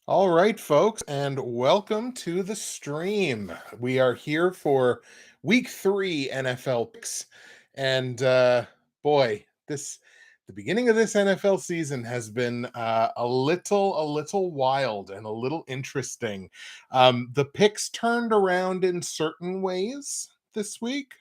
All right, folks, and welcome to the stream. We are here for week 3 NFL picks. And boy, this the beginning of this NFL season has been a little wild and a little interesting. The picks turned around in certain ways this week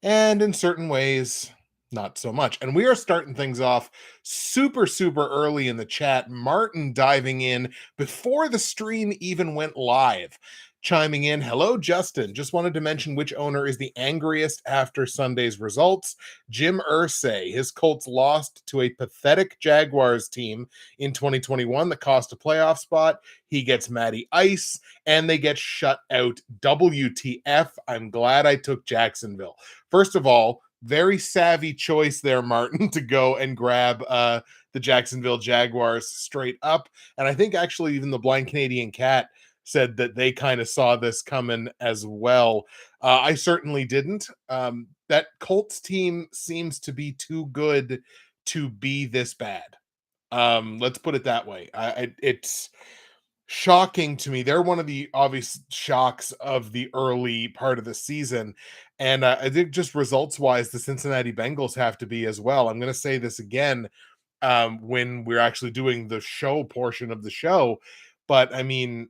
and in certain ways not so much. And we are starting things off super early in the chat. Martin diving in before the stream even went live, chiming in. Hello, Justin. Just wanted to mention which owner is the angriest after Sunday's results. Jim Irsay. His Colts lost to a pathetic Jaguars team in 2021 that cost a playoff spot. He gets Matty Ice and they get shut out. WTF. I'm glad I took Jacksonville. First of all, very savvy choice there, Martin, to go and grab the Jacksonville Jaguars straight up. And I think actually even the Blind Canadian Cat said that they kind of saw this coming as well. I certainly didn't. That Colts team seems to be too good to be this bad. Let's put it that way. It's shocking to me. They're one of the obvious shocks of the early part of the season. And I think just results wise, the Cincinnati Bengals have to be as well. I'm going to say this again when we're actually doing the show portion of the show. But I mean,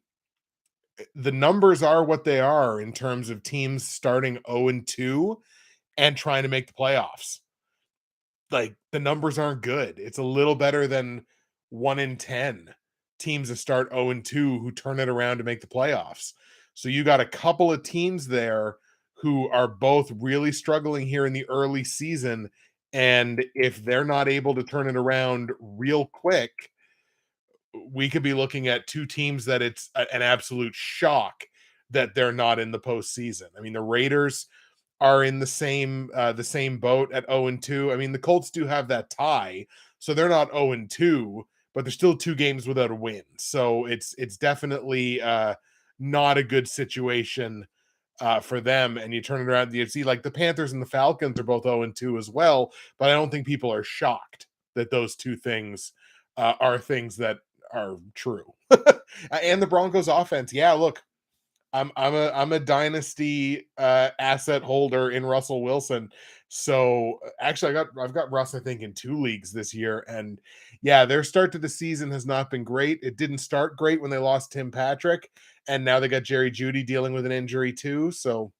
the numbers are what they are in terms of teams starting 0-2 and trying to make the playoffs. Like the numbers aren't good. It's a little better than 1-10 teams that start 0-2 who turn it around to make the playoffs. So you got a couple of teams there who are both really struggling here in the early season. And if they're not able to turn it around real quick, we could be looking at two teams that it's an absolute shock that they're not in the postseason. I mean, the Raiders are in the same boat at 0-2. I mean, the Colts do have that tie, so they're not 0-2, but they're still 2 games without a win. So it's definitely not a good situation for them. And you turn it around, you see like the Panthers and the Falcons are both 0-2 as well, but I don't think people are shocked that those two things are things that are true. And the Broncos offense, yeah, look, I'm a dynasty asset holder in Russell Wilson. So actually I've got Russ, I think, in 2 leagues this year. And yeah, their start to the season has not been great. It didn't start great when they lost Tim Patrick, and now they got Jerry Jeudy dealing with an injury too. So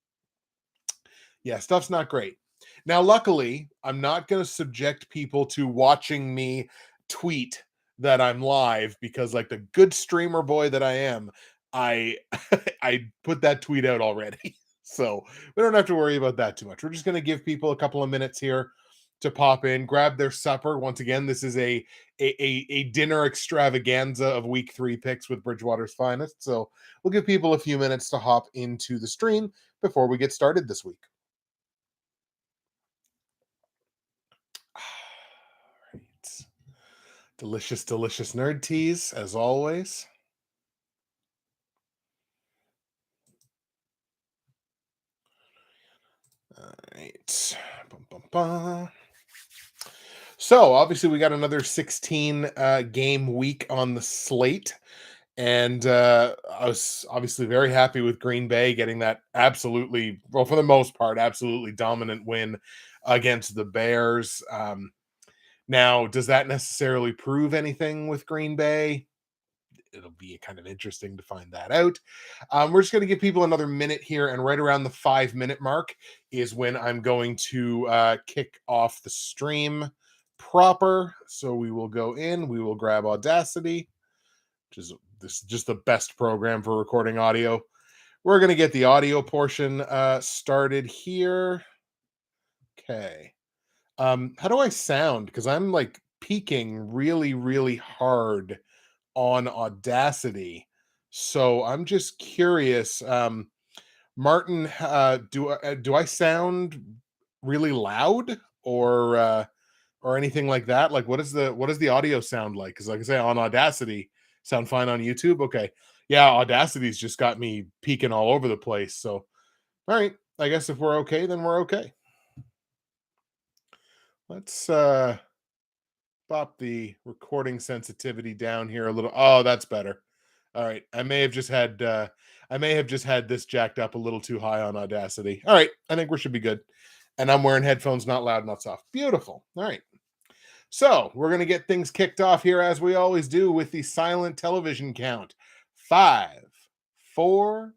yeah, stuff's not great. Now, luckily, I'm not going to subject people to watching me tweet that I'm live because, like the good streamer boy that I am, I I put that tweet out already. So we don't have to worry about that too much. We're just going to give people a couple of minutes here to pop in, grab their supper. Once again, this is a dinner extravaganza of week 3 picks with Bridgewater's finest. So we'll give people a few minutes to hop into the stream before we get started this week. Right. Delicious nerd teas, as always. All right. Bum, bum, bum. So, obviously, we got another 16 game week on the slate. And I was obviously very happy with Green Bay getting that absolutely, well, for the most part, absolutely dominant win against the Bears. Now, does that necessarily prove anything with Green Bay? It'll be kind of interesting to find that out. We're just going to give people another minute here, and right around the 5 minute mark is when I'm going to kick off the stream proper. So we will go in, we will grab Audacity, which is this is just the best program for recording audio. We're going to get the audio portion started here. Okay. How do I sound? Because I'm like peaking really hard on Audacity. So I'm just curious, Martin, do I sound really loud or anything like that? Like what does the audio sound like? Because like I say, on Audacity, sound fine on YouTube. Okay, yeah, Audacity's just got me peeking all over the place. So all right, I guess if we're okay, then we're okay. Let's pop the recording sensitivity down here a little. Oh, that's better. All right. I may have just had this jacked up a little too high on Audacity. All right. I think we should be good. And I'm wearing headphones, not loud, not soft. Beautiful. All right. So we're going to get things kicked off here as we always do with the silent television count. 5, 4,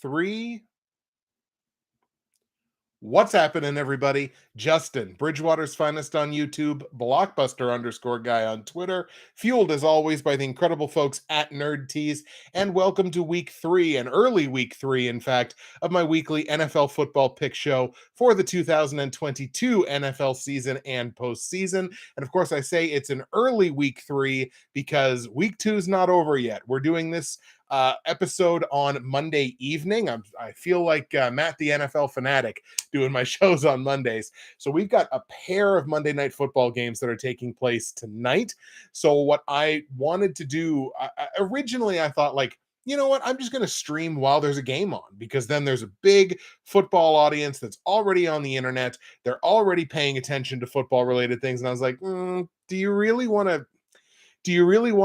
3, What's happening, everybody? Justin, Bridgewater's finest on YouTube, Blockbuster_guy on Twitter, fueled as always by the incredible folks at Nerd Tees, and welcome to week 3, an early week 3, in fact, of my weekly NFL football pick show for the 2022 NFL season and postseason. And of course, I say it's an early week 3 because week 2 is not over yet. We're doing this episode on Monday evening. I feel like Matt the NFL fanatic doing my shows on Mondays. So we've got a pair of Monday night football games that are taking place tonight. So what I wanted to do, originally I thought like, you know what? I'm just going to stream while there's a game on because then there's a big football audience that's already on the internet. They're already paying attention to football related things. And I was like, do you really want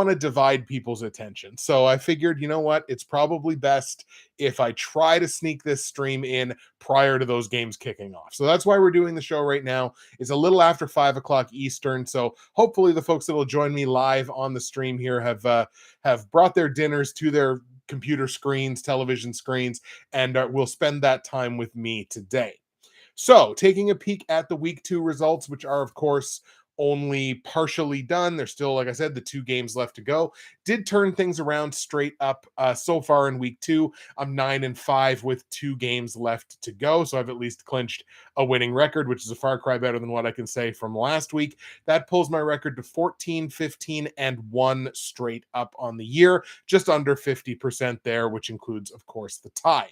to divide people's attention? So I figured, you know what? It's probably best if I try to sneak this stream in prior to those games kicking off. So that's why we're doing the show right now. It's a little after 5 o'clock Eastern. So hopefully the folks that will join me live on the stream here have brought their dinners to their computer screens, television screens, and will spend that time with me today. So, taking a peek at the week 2 results, which are, of course, only partially done. There's still, like I said, the 2 games left to go. Did turn things around straight up so far in week 2. I'm 9-5 with 2 games left to go. So I've at least clinched a winning record, which is a far cry better than what I can say from last week. That pulls my record to 14, 15, and 1 straight up on the year, just under 50% there, which includes, of course, the tie.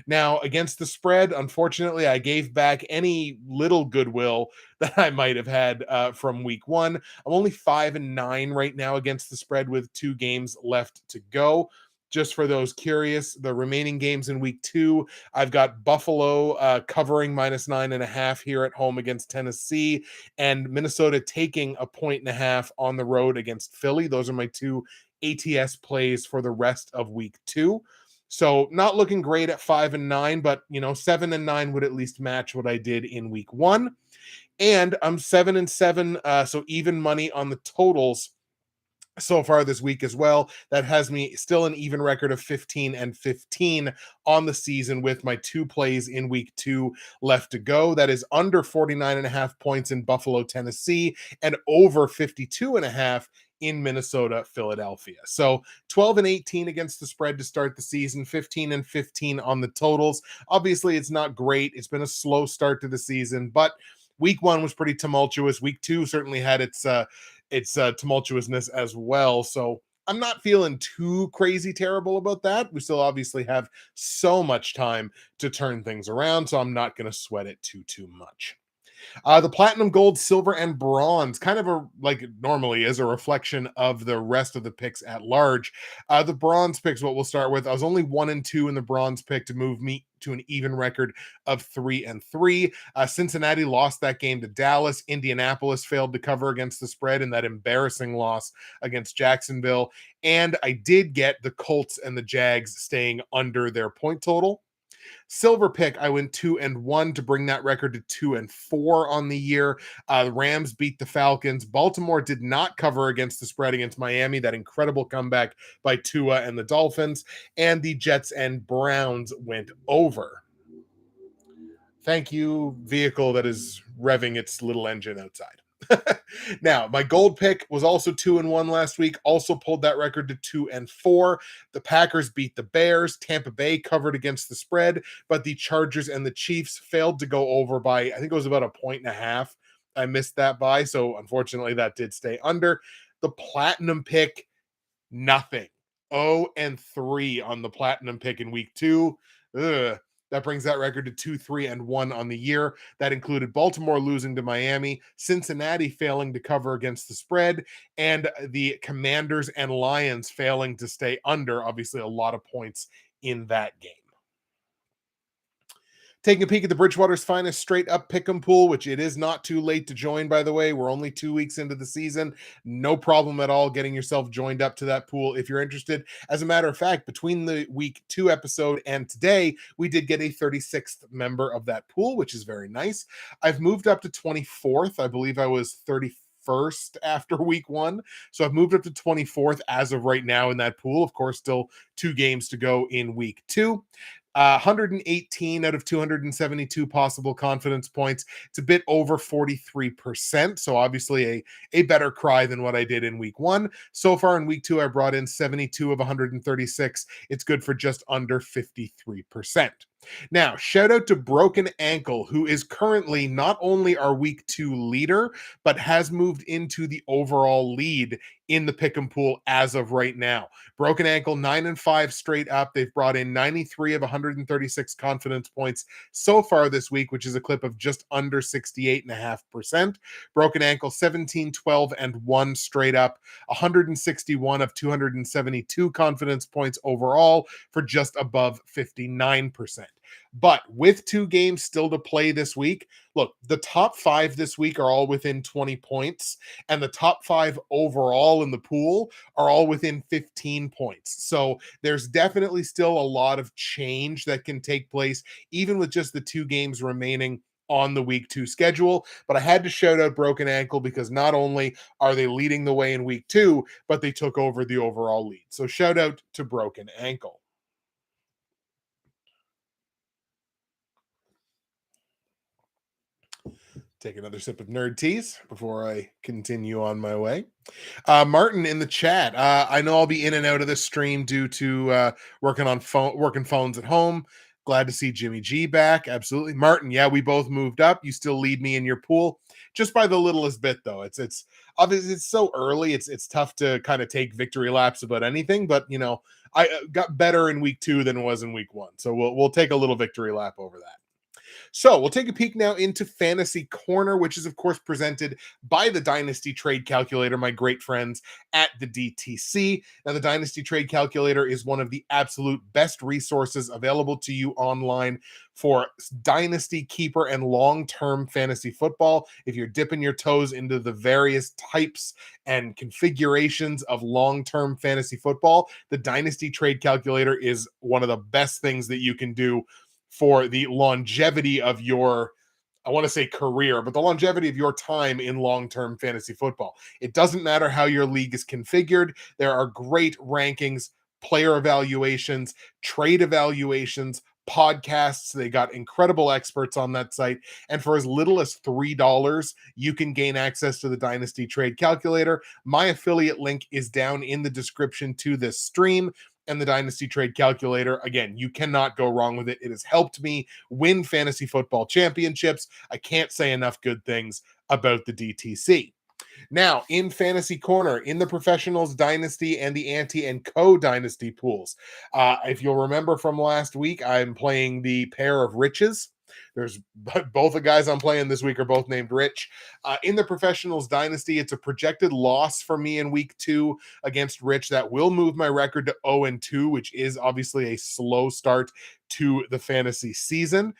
Now, against the spread, unfortunately, I gave back any little goodwill that I might have had from week 1. I'm only 5-9 right now against the spread with 2 games left to go. Just for those curious, the remaining games in week 2, I've got Buffalo covering -9.5 here at home against Tennessee, and Minnesota taking 1.5 on the road against Philly. Those are my 2 ATS plays for the rest of week 2. So not looking great at 5-9, but 7-9 would at least match what I did in week 1. And I'm 7-7, so even money on the totals so far this week as well. That has me still an even record of 15-15 on the season with my 2 plays in week 2 left to go. That is under 49.5 points in Buffalo, Tennessee, and over 52.5 in Minnesota, Philadelphia. So 12-18 against the spread to start the season, 15-15 on the totals. Obviously, it's not great. It's been a slow start to the season, but week 1 was pretty tumultuous. Week 2 certainly had its tumultuousness as well. So I'm not feeling too crazy terrible about that. We still obviously have so much time to turn things around, so I'm not going to sweat it too much. The platinum, gold, silver, and bronze, kind of like it normally is, a reflection of the rest of the picks at large. The bronze picks, what we'll start with. I was only 1-2 in the bronze pick to move me to an even record of 3-3. Cincinnati lost that game to Dallas. Indianapolis failed to cover against the spread in that embarrassing loss against Jacksonville. And I did get the Colts and the Jags staying under their point total. Silver pick, I went 2-1 to bring that record to 2-4 on the year. The Rams beat the Falcons. Baltimore did not cover against the spread against Miami. That incredible comeback by Tua and the Dolphins. And the Jets and Browns went over. Thank you, vehicle that is revving its little engine outside. Now, my gold pick was also 2-1 last week, also pulled that record to 2-4. The Packers beat the Bears. Tampa Bay covered against the spread, but the Chargers and the Chiefs failed to go over by, I think it was about 1.5. I missed that by, so unfortunately that did stay under. The platinum pick, nothing. 0-3 on the platinum pick in week 2. Ugh. That brings that record to 2-3-1 on the year. That included Baltimore losing to Miami, Cincinnati failing to cover against the spread, and the Commanders and Lions failing to stay under. Obviously, a lot of points in that game. Taking a peek at the Bridgewater's finest straight up pick'em pool, which it is not too late to join, by the way. We're only 2 weeks into the season. No problem at all getting yourself joined up to that pool if you're interested. As a matter of fact, between the week 2 episode and today, we did get a 36th member of that pool, which is very nice. I've moved up to 24th. I believe I was 31st after week 1. So I've moved up to 24th as of right now in that pool. Of course, still 2 games to go in week 2. 118 out of 272 possible confidence points. It's a bit over 43%. So obviously a better cry than what I did in week 1. So far in week 2, I brought in 72 of 136. It's good for just under 53%. Now, shout out to Broken Ankle, who is currently not only our week 2 leader, but has moved into the overall lead in the pick'em pool as of right now. Broken Ankle 9-5 straight up. They've brought in 93 of 136 confidence points so far this week, which is a clip of just under 68.5%. Broken Ankle 17-12-1 straight up, 161 of 272 confidence points overall for just above 59%. But with 2 games still to play this week, look, the top 5 this week are all within 20 points, and the top 5 overall in the pool are all within 15 points. So there's definitely still a lot of change that can take place, even with just the 2 games remaining on the week 2 schedule. But I had to shout out Broken Ankle because not only are they leading the way in week 2, but they took over the overall lead. So shout out to Broken Ankle. Take another sip of nerd teas before I continue on my way. Martin in the chat. I know I'll be in and out of this stream due to working phones at home. Glad to see Jimmy G back. Absolutely, Martin. Yeah, we both moved up. You still lead me in your pool, just by the littlest bit, though. It's obviously it's so early. It's tough to kind of take victory laps about anything, but I got better in week 2 than it was in week 1, so we'll take a little victory lap over that. So we'll take a peek now into Fantasy Corner, which is, of course, presented by the Dynasty Trade Calculator, my great friends at the DTC. Now, the Dynasty Trade Calculator is one of the absolute best resources available to you online for dynasty keeper and long-term fantasy football. If you're dipping your toes into the various types and configurations of long-term fantasy football, the Dynasty Trade Calculator is one of the best things that you can do for the longevity of your, I want to say career, but the longevity of your time in long-term fantasy football. It doesn't matter how your league is configured. There are great rankings, player evaluations, trade evaluations, podcasts. They got incredible experts on that site. And for as little as $3, you can gain access to the Dynasty Trade Calculator. My affiliate link is down in the description to this stream. And the Dynasty Trade Calculator, again, you cannot go wrong with it. It has helped me win fantasy football championships. I can't say enough good things about the DTC. Now, in Fantasy Corner, in the Professionals Dynasty and the Ante and Co Dynasty pools, if you'll remember from last week, I'm playing the pair of riches. There's both the guys I'm playing this week are both named Rich. In the Professionals Dynasty, it's a projected loss for me in week 2 against Rich. That will move my record to 0-2, which is obviously a slow start to the fantasy season.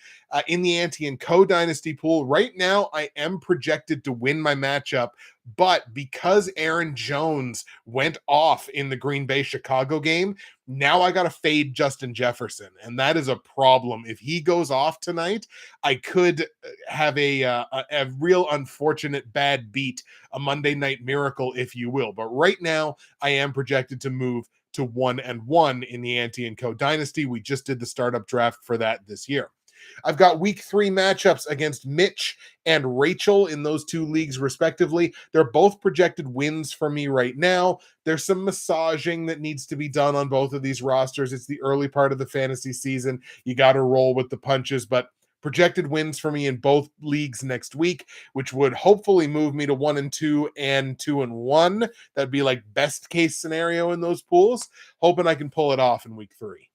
In the Ante and Co Dynasty pool, right now I am projected to win my matchup, but because Aaron Jones went off in the Green Bay Chicago game, now I got to fade Justin Jefferson, and that is a problem. If he goes off tonight, I could have a real unfortunate bad beat, a Monday Night Miracle, if you will. But right now, I am projected to move to 1-1 in the Ante and Co Dynasty. We just did the startup draft for that this year. I've got week 3 matchups against Mitch and Rachel in those 2 leagues, respectively. They're both projected wins for me right now. There's some massaging that needs to be done on both of these rosters. It's the early part of the fantasy season. You got to roll with the punches, but projected wins for me in both leagues next week, which would hopefully move me to 1-2 and 2-1. That'd be like best case scenario in those pools. Hoping I can pull it off in week 3.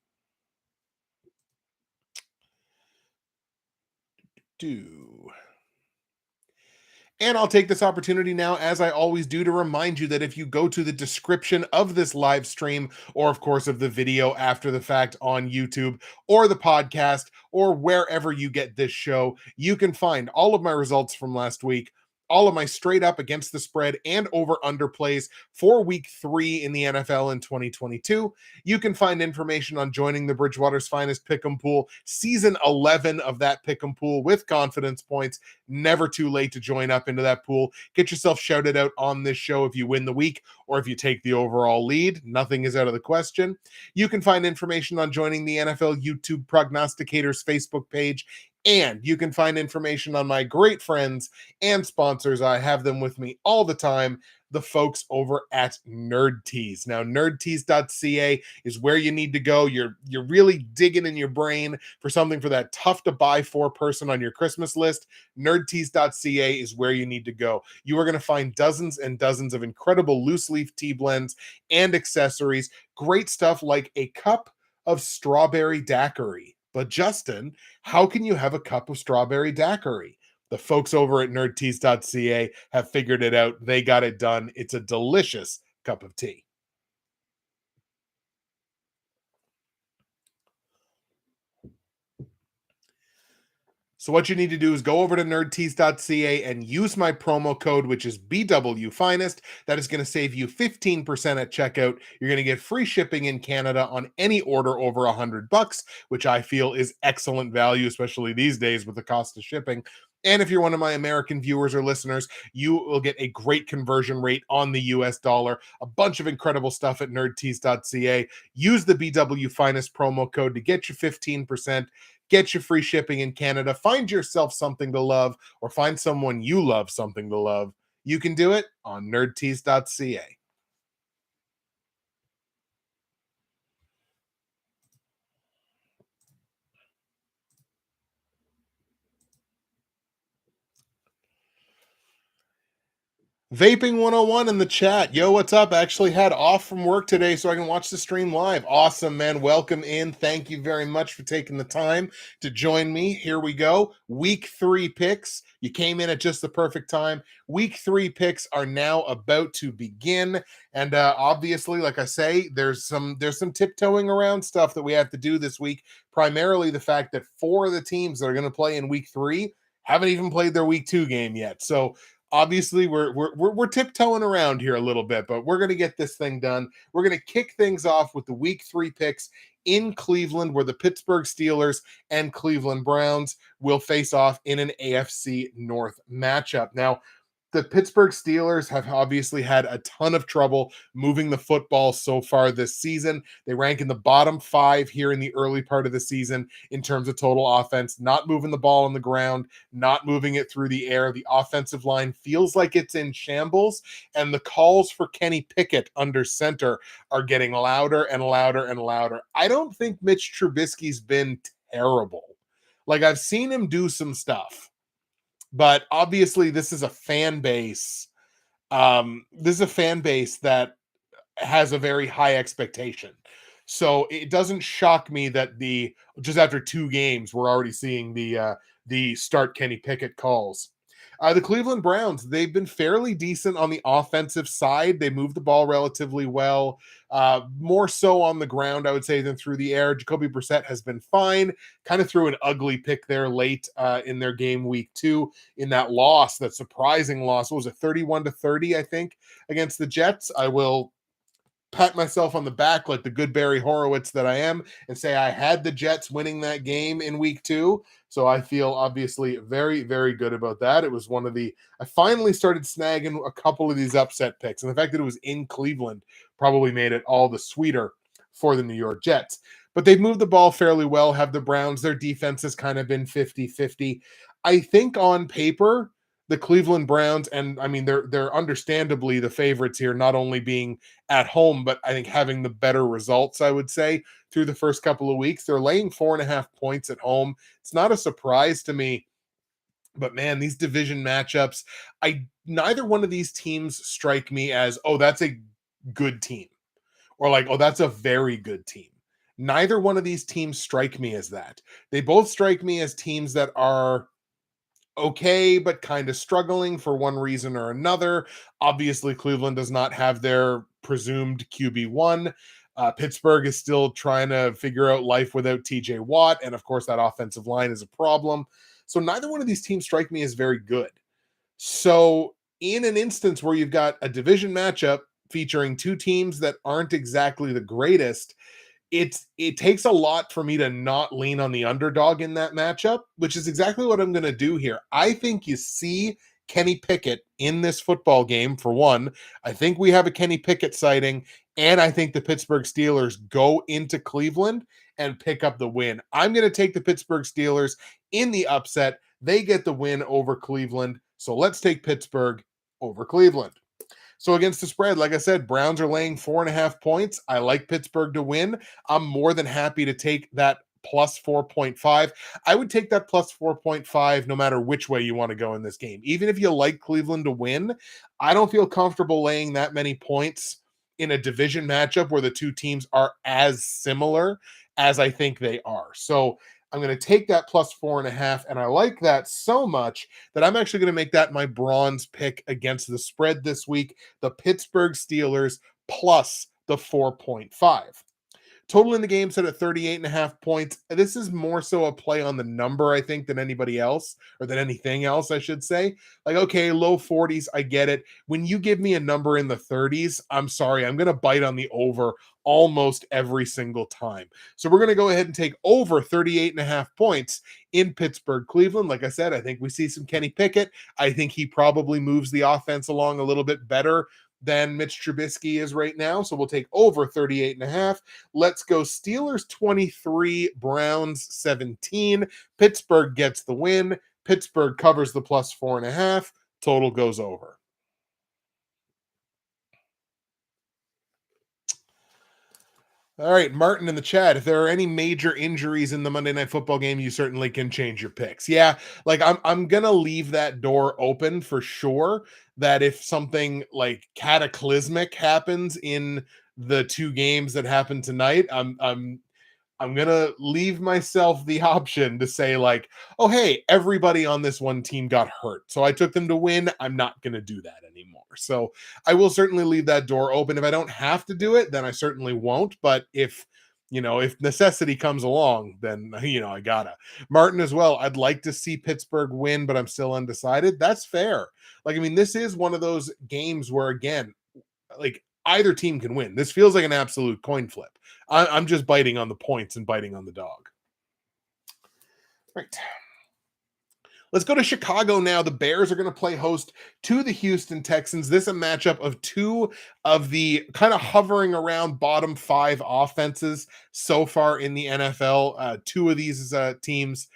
And I'll take this opportunity now, as I always do, to remind you that if you go to the description of this live stream, or of course of the video after the fact on YouTube, or the podcast, or wherever you get this show, you can find all of my results from last week, all of my straight up against the spread and over under plays for week 3 in the NFL in 2022. You can find information on joining the Bridgewater's Finest Pick'em Pool, season 11 of that Pick'em Pool with confidence points. Never too late to join up into that pool. Get yourself shouted out on this show if you win the week or if you take the overall lead. Nothing is out of the question. You can find information on joining the NFL YouTube Prognosticators Facebook page, and you can find information on my great friends and sponsors. I have them with me all the time, the folks over at NerdTees. Now, nerdtees.ca is where you need to go. You're really digging in your brain for something for that tough to buy for person on your Christmas list. Nerdtees.ca is where you need to go. You are going to find dozens and dozens of incredible loose leaf tea blends and accessories. Great stuff like a cup of strawberry daiquiri. But Justin, how can you have a cup of strawberry daiquiri? The folks over at nerdtees.ca have figured it out. They got it done. It's a delicious cup of tea. So what you need to do is go over to nerdtees.ca and use my promo code, which is BWFinest. That is going to save you 15% at checkout. You're going to get free shipping in Canada on any order over $100, which I feel is excellent value, especially these days with the cost of shipping. And if you're one of my American viewers or listeners, you will get a great conversion rate on the US dollar. A bunch of incredible stuff at nerdtees.ca. Use the BW Finest promo code to get your 15%. Get your free shipping in Canada. Find yourself something to love, or find someone you love something to love. You can do it on nerdtees.ca. Vaping 101 in the chat. Yo, what's up? Actually had off from work today so I can watch the stream live. Awesome, man. Welcome in. Thank you very much for taking the time to join me. Here we go. Week 3 picks. You came in at just the perfect time. Week 3 picks are now about to begin. And obviously, like I say, there's some tiptoeing around stuff that we have to do this week. Primarily the fact that 4 of the teams that are going to play in week 3 haven't even played their week 2 game yet. So obviously we're tiptoeing around here a little bit, but we're going to get this thing done. We're going to kick things off with the week 3 picks in Cleveland, where the Pittsburgh Steelers and Cleveland Browns will face off in an AFC North matchup. Now, the Pittsburgh Steelers have obviously had a ton of trouble moving the football so far this season. They rank in the bottom 5 here in the early part of the season in terms of total offense, not moving the ball on the ground, not moving it through the air. The offensive line feels like it's in shambles, and the calls for Kenny Pickett under center are getting louder and louder and louder. I don't think Mitch Trubisky's been terrible. Like, I've seen him do some stuff, but obviously this is a fan base. This is a fan base that has a very high expectation. So it doesn't shock me that the just after 2 games we're already seeing the start Kenny Pickett calls. The Cleveland Browns, they've been fairly decent on the offensive side. They move the ball relatively well, more so on the ground, I would say, than through the air. Jacoby Brissett has been fine. Kind of threw an ugly pick there late in their game week 2 in that loss, that surprising loss. What was it, 31-30, I think, against the Jets? I will pat myself on the back like the good Barry Horowitz that I am and say I had the Jets winning that game in week 2. So I feel obviously very, very good about that. It was I finally started snagging a couple of these upset picks. And the fact that it was in Cleveland probably made it all the sweeter for the New York Jets. But they've moved the ball fairly well, have the Browns. Their defense has kind of been 50-50. I think on paper, the Cleveland Browns, and I mean, they're understandably the favorites here, not only being at home, but I think having the better results, I would say, through the first couple of weeks. They're laying 4.5 points at home. It's not a surprise to me, but man, these division matchups, neither one of these teams strike me as, oh, that's a good team, or like, oh, that's a very good team. Neither one of these teams strike me as that. They both strike me as teams that are okay, but kind of struggling for one reason or another. Obviously, Cleveland does not have their presumed QB1. Pittsburgh is still trying to figure out life without TJ Watt. And of course, that offensive line is a problem. So neither one of these teams strike me as very good. So, in an instance where you've got a division matchup featuring two teams that aren't exactly the greatest, it takes a lot for me to not lean on the underdog in that matchup, which is exactly what I'm going to do here. I think you see Kenny Pickett in this football game for one. I think we have a Kenny Pickett sighting, and I think the Pittsburgh Steelers go into Cleveland and pick up the win. I'm going to take the Pittsburgh Steelers in the upset. They get the win over Cleveland. So let's take Pittsburgh over Cleveland. So against the spread, like I said, Browns are laying 4.5 points. I like Pittsburgh to win. I'm more than happy to take that plus 4.5. I would take that plus 4.5 no matter which way you want to go in this game. Even if you like Cleveland to win, I don't feel comfortable laying that many points in a division matchup where the two teams are as similar as I think they are. So I'm going to take that plus 4.5, and I like that so much that I'm actually going to make that my bronze pick against the spread this week. The Pittsburgh Steelers plus the 4.5. Total in the game set at 38.5 points. This is more so a play on the number, I think, than anybody else, or than anything else, I should say. Like, okay, low 40s, I get it. When you give me a number in the 30s, I'm sorry, I'm going to bite on the over almost every single time. So we're going to go ahead and take over 38.5 points in Pittsburgh, Cleveland. Like I said, I think we see some Kenny Pickett. I think he probably moves the offense along a little bit better than Mitch Trubisky is right now. So we'll take over 38.5. Let's go Steelers 23, Browns 17. Pittsburgh gets the win. Pittsburgh covers the plus 4.5. Total goes over. All right, Martin in the chat. If there are any major injuries in the Monday Night Football game, you certainly can change your picks. Yeah, like I'm gonna leave that door open for sure. That if something like cataclysmic happens in the two games that happen tonight, I'm gonna leave myself the option to say like, oh hey, everybody on this one team got hurt, so I took them to win. I'm not gonna do that anymore. So I will certainly leave that door open. If I don't have to do it, then I certainly won't. But if necessity comes along, then I gotta. Martin as well. I'd like to see Pittsburgh win, but I'm still undecided. That's fair. Like, I mean, this is one of those games where again, like either team can win. This feels like an absolute coin flip. I'm just biting on the points and biting on the dog. Right. Let's go to Chicago now. The Bears are going to play host to the Houston Texans. This is a matchup of two of the kind of hovering around bottom five offenses so far in the NFL. Two of these teams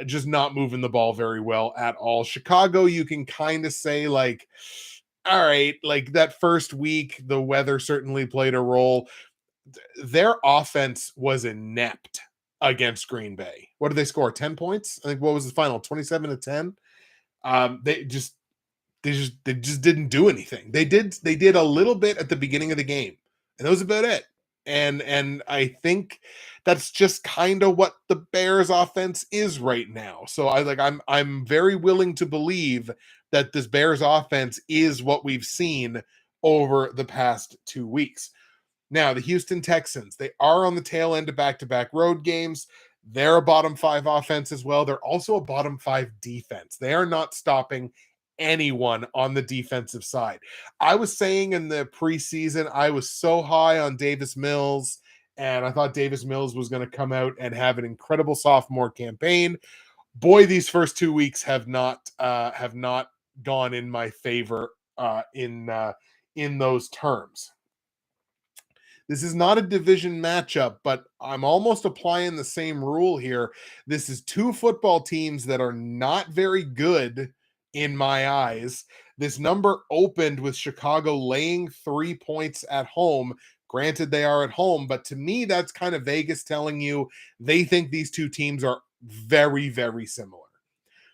just not moving the ball very well at all. Chicago, you can kind of say like, all right, like that first week, the weather certainly played a role. Their offense was inept against Green Bay. What did they score? 10 points? I think what was the final? 27-10. They just didn't do anything. They did a little bit at the beginning of the game, and that was about it. And I think that's just kind of what the Bears offense is right now. So I'm very willing to believe that this Bears offense is what we've seen over the past 2 weeks. Now, the Houston Texans, they are on the tail end of back-to-back road games. They're a bottom five offense as well. They're also a bottom five defense. They are not stopping anyone on the defensive side. I was saying in the preseason, I was so high on Davis Mills, and I thought Davis Mills was going to come out and have an incredible sophomore campaign. Boy, these first 2 weeks have not gone in my favor in those terms. This is not a division matchup, but I'm almost applying the same rule here. This is two football teams that are not very good in my eyes. This number opened with Chicago laying 3 points at home. Granted, they are at home, but to me, that's kind of Vegas telling you they think these two teams are very, very similar.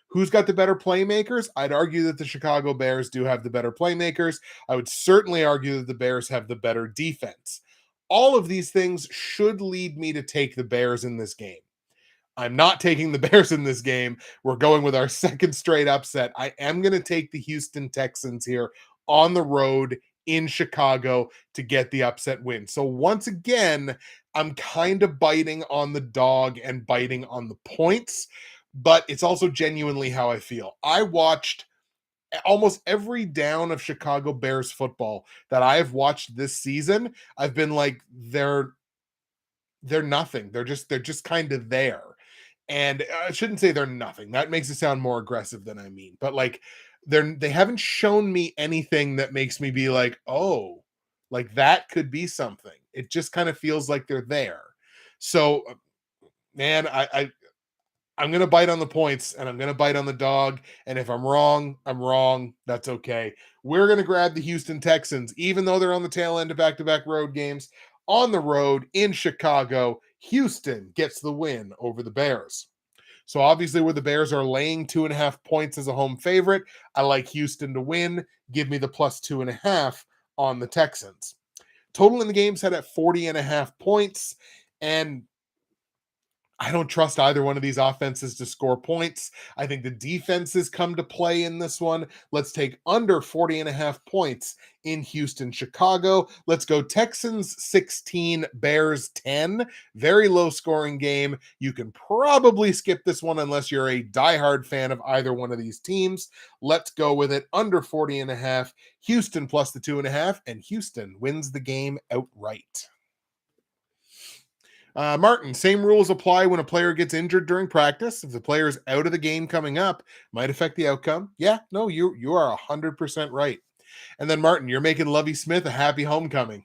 Who's got the better playmakers? I'd argue that the Chicago Bears do have the better playmakers. I would certainly argue that the Bears have the better defense. All of these things should lead me to take the Bears in this game. I'm not taking the Bears in this game. We're going with our second straight upset. I am going to take the Houston Texans here on the road in Chicago to get the upset win. So once again, I'm kind of biting on the dog and biting on the points, but it's also genuinely how I feel. I watched almost every down of Chicago Bears football that I've watched this season. I've been like, they're nothing. They're just kind of there. And I shouldn't say they're nothing. That makes it sound more aggressive than I mean. But like they haven't shown me anything that makes me be like, "Oh, like that could be something." It just kind of feels like they're there. So, man, I'm going to bite on the points and I'm going to bite on the dog. And if I'm wrong, I'm wrong. That's okay. We're going to grab the Houston Texans, even though they're on the tail end of back to back road games on the road in Chicago. Houston gets the win over the Bears. So obviously, where the Bears are laying 2.5 points as a home favorite, I like Houston to win. Give me the plus 2.5 on the Texans. Total in the game set at 40.5 points. And I don't trust either one of these offenses to score points. I think the defenses come to play in this one. Let's take under 40.5 points in Houston, Chicago. Let's go Texans 16, Bears 10. Very low scoring game. You can probably skip this one unless you're a diehard fan of either one of these teams. Let's go with it under 40.5. Houston plus the 2.5, and Houston wins the game outright. Martin, same rules apply when a player gets injured during practice. If the player is out of the game coming up, might affect the outcome. Yeah, no, you are 100% right. And then Martin, you're making Lovie Smith a happy homecoming.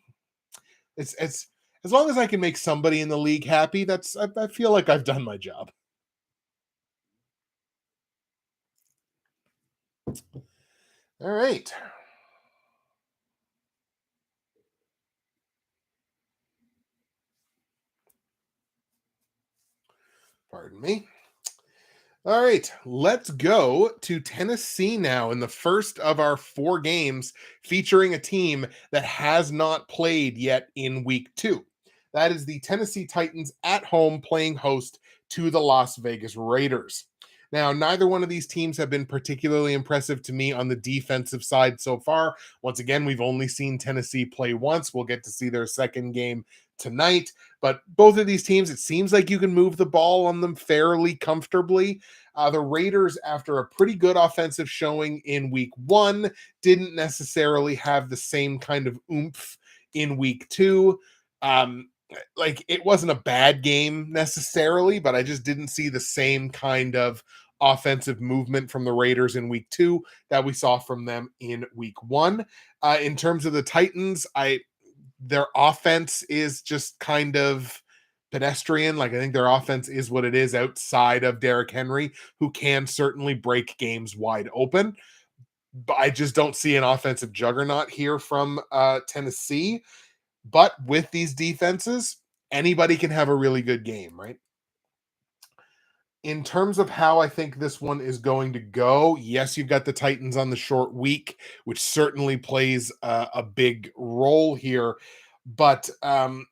It's as long as I can make somebody in the league happy, I feel like I've done my job. All right. Pardon me. All right, let's go to Tennessee now in the first of our 4 games featuring a team that has not played yet in week 2. That is the Tennessee Titans at home playing host to the Las Vegas Raiders. Now, neither one of these teams have been particularly impressive to me on the defensive side so far. Once again, we've only seen Tennessee play once. We'll get to see their second game tonight. But both of these teams, it seems like you can move the ball on them fairly comfortably. The Raiders, after a pretty good offensive showing in week 1, didn't necessarily have the same kind of oomph in week 2. Like it wasn't a bad game necessarily, but I just didn't see the same kind of offensive movement from the Raiders in week 2 that we saw from them in week 1. In terms of the Titans, their offense is just kind of pedestrian. Like I think their offense is what it is outside of Derrick Henry, who can certainly break games wide open. But I just don't see an offensive juggernaut here from Tennessee. But with these defenses, anybody can have a really good game, right? In terms of how I think this one is going to go, yes, you've got the Titans on the short week, which certainly plays a big role here. But I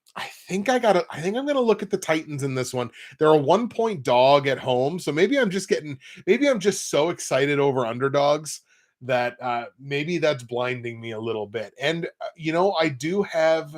think I'm gonna look at the Titans in this one. They're a 1 point dog at home, so maybe I'm just so excited over underdogs that maybe that's blinding me a little bit. And I do have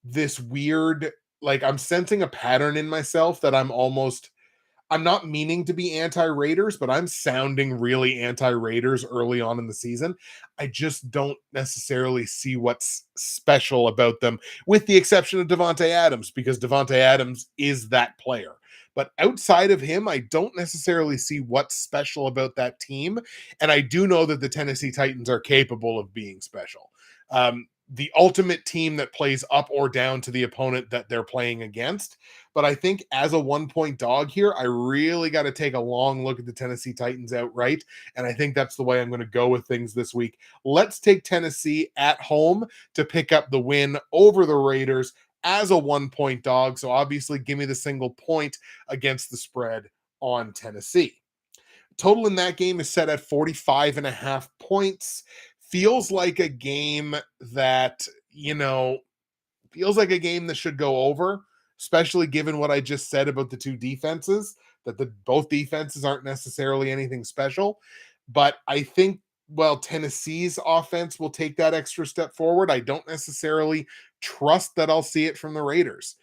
this weird, like I'm sensing a pattern in myself that I'm not meaning to be anti-Raiders, but I'm sounding really anti-Raiders early on in the season. I just don't necessarily see what's special about them, with the exception of Devontae Adams, because Devontae Adams is that player. But outside of him, I don't necessarily see what's special about that team. And I do know that the Tennessee Titans are capable of being special. The ultimate team that plays up or down to the opponent that they're playing against. But I think as a 1 point dog here, I really got to take a long look at the Tennessee Titans outright. And I think that's the way I'm going to go with things this week. Let's take Tennessee at home to pick up the win over the Raiders as a 1 point dog. So obviously, give me the single point against the spread on Tennessee. Total in that game is set at 45.5 points. Feels like a game that, feels like a game that should go over, especially given what I just said about the two defenses, that the both defenses aren't necessarily anything special. But I think, well, Tennessee's offense will take that extra step forward. I don't necessarily trust that I'll see it from the Raiders.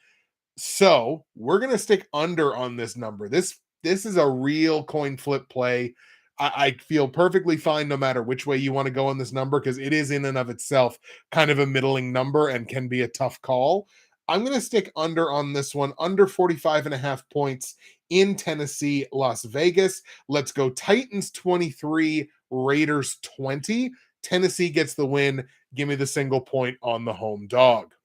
So we're gonna stick under on this number. This is a real coin flip play. I feel perfectly fine no matter which way you want to go on this number, because it is in and of itself kind of a middling number and can be a tough call. I'm going to stick under on this one, under 45 and a half points in Tennessee, Las Vegas. Let's go Titans 23, Raiders 20. Tennessee gets the win. Give me the single point on the home dog.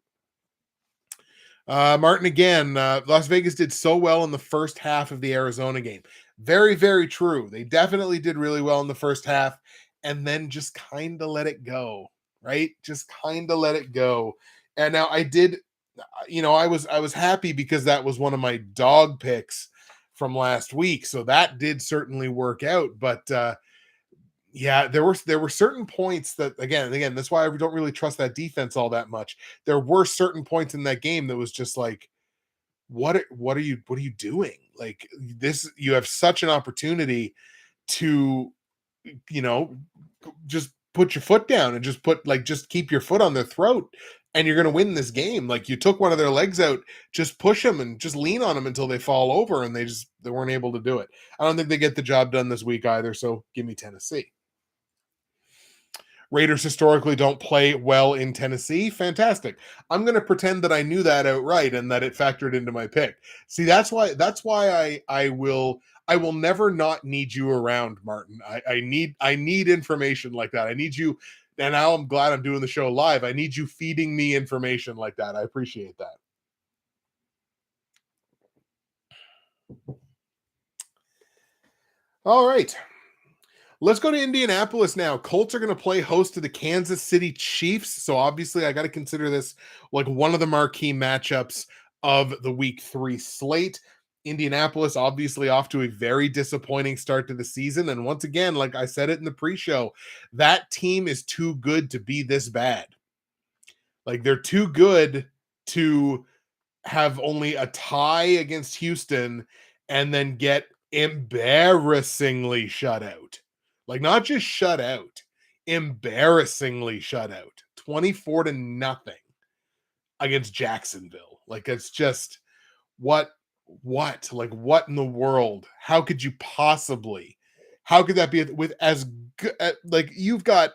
Martin, again, Las Vegas did so well in the first half of the Arizona game. Very, very true. They definitely did really well in the first half and then just kind of let it go, right? Just kind of let it go. And now I did, I was happy because that was one of my dog picks from last week. So that did certainly work out. But yeah, there were certain points that again, that's why I don't really trust that defense all that much. There were certain points in that game that was just like, what are you doing? Like, this, you have such an opportunity to, you know, just put your foot down and just keep your foot on their throat, and you're going to win this game. Like, you took one of their legs out, just push them and just lean on them until they fall over, and they weren't able to do it. I don't think they get the job done this week either. So give me Tennessee. Raiders historically don't play well in Tennessee. Fantastic. I'm going to pretend that I knew that outright and that it factored into my pick. See, that's why I will never not need you around, Martin. I need information like that. I need you, and now I'm glad I'm doing the show live. I need you feeding me information like that. I appreciate that. All right. Let's go to Indianapolis now. Colts are going to play host to the Kansas City Chiefs. So obviously I got to consider this like one of the marquee matchups of the week 3 slate. Indianapolis obviously off to a very disappointing start to the season. And once again, like I said it in the pre-show, that team is too good to be this bad. Like, they're too good to have only a tie against Houston and then get embarrassingly shut out. Like, not just shut out, embarrassingly shut out. 24-0 against Jacksonville. Like, it's just what like, what in the world? How could that be with as good, like, you've got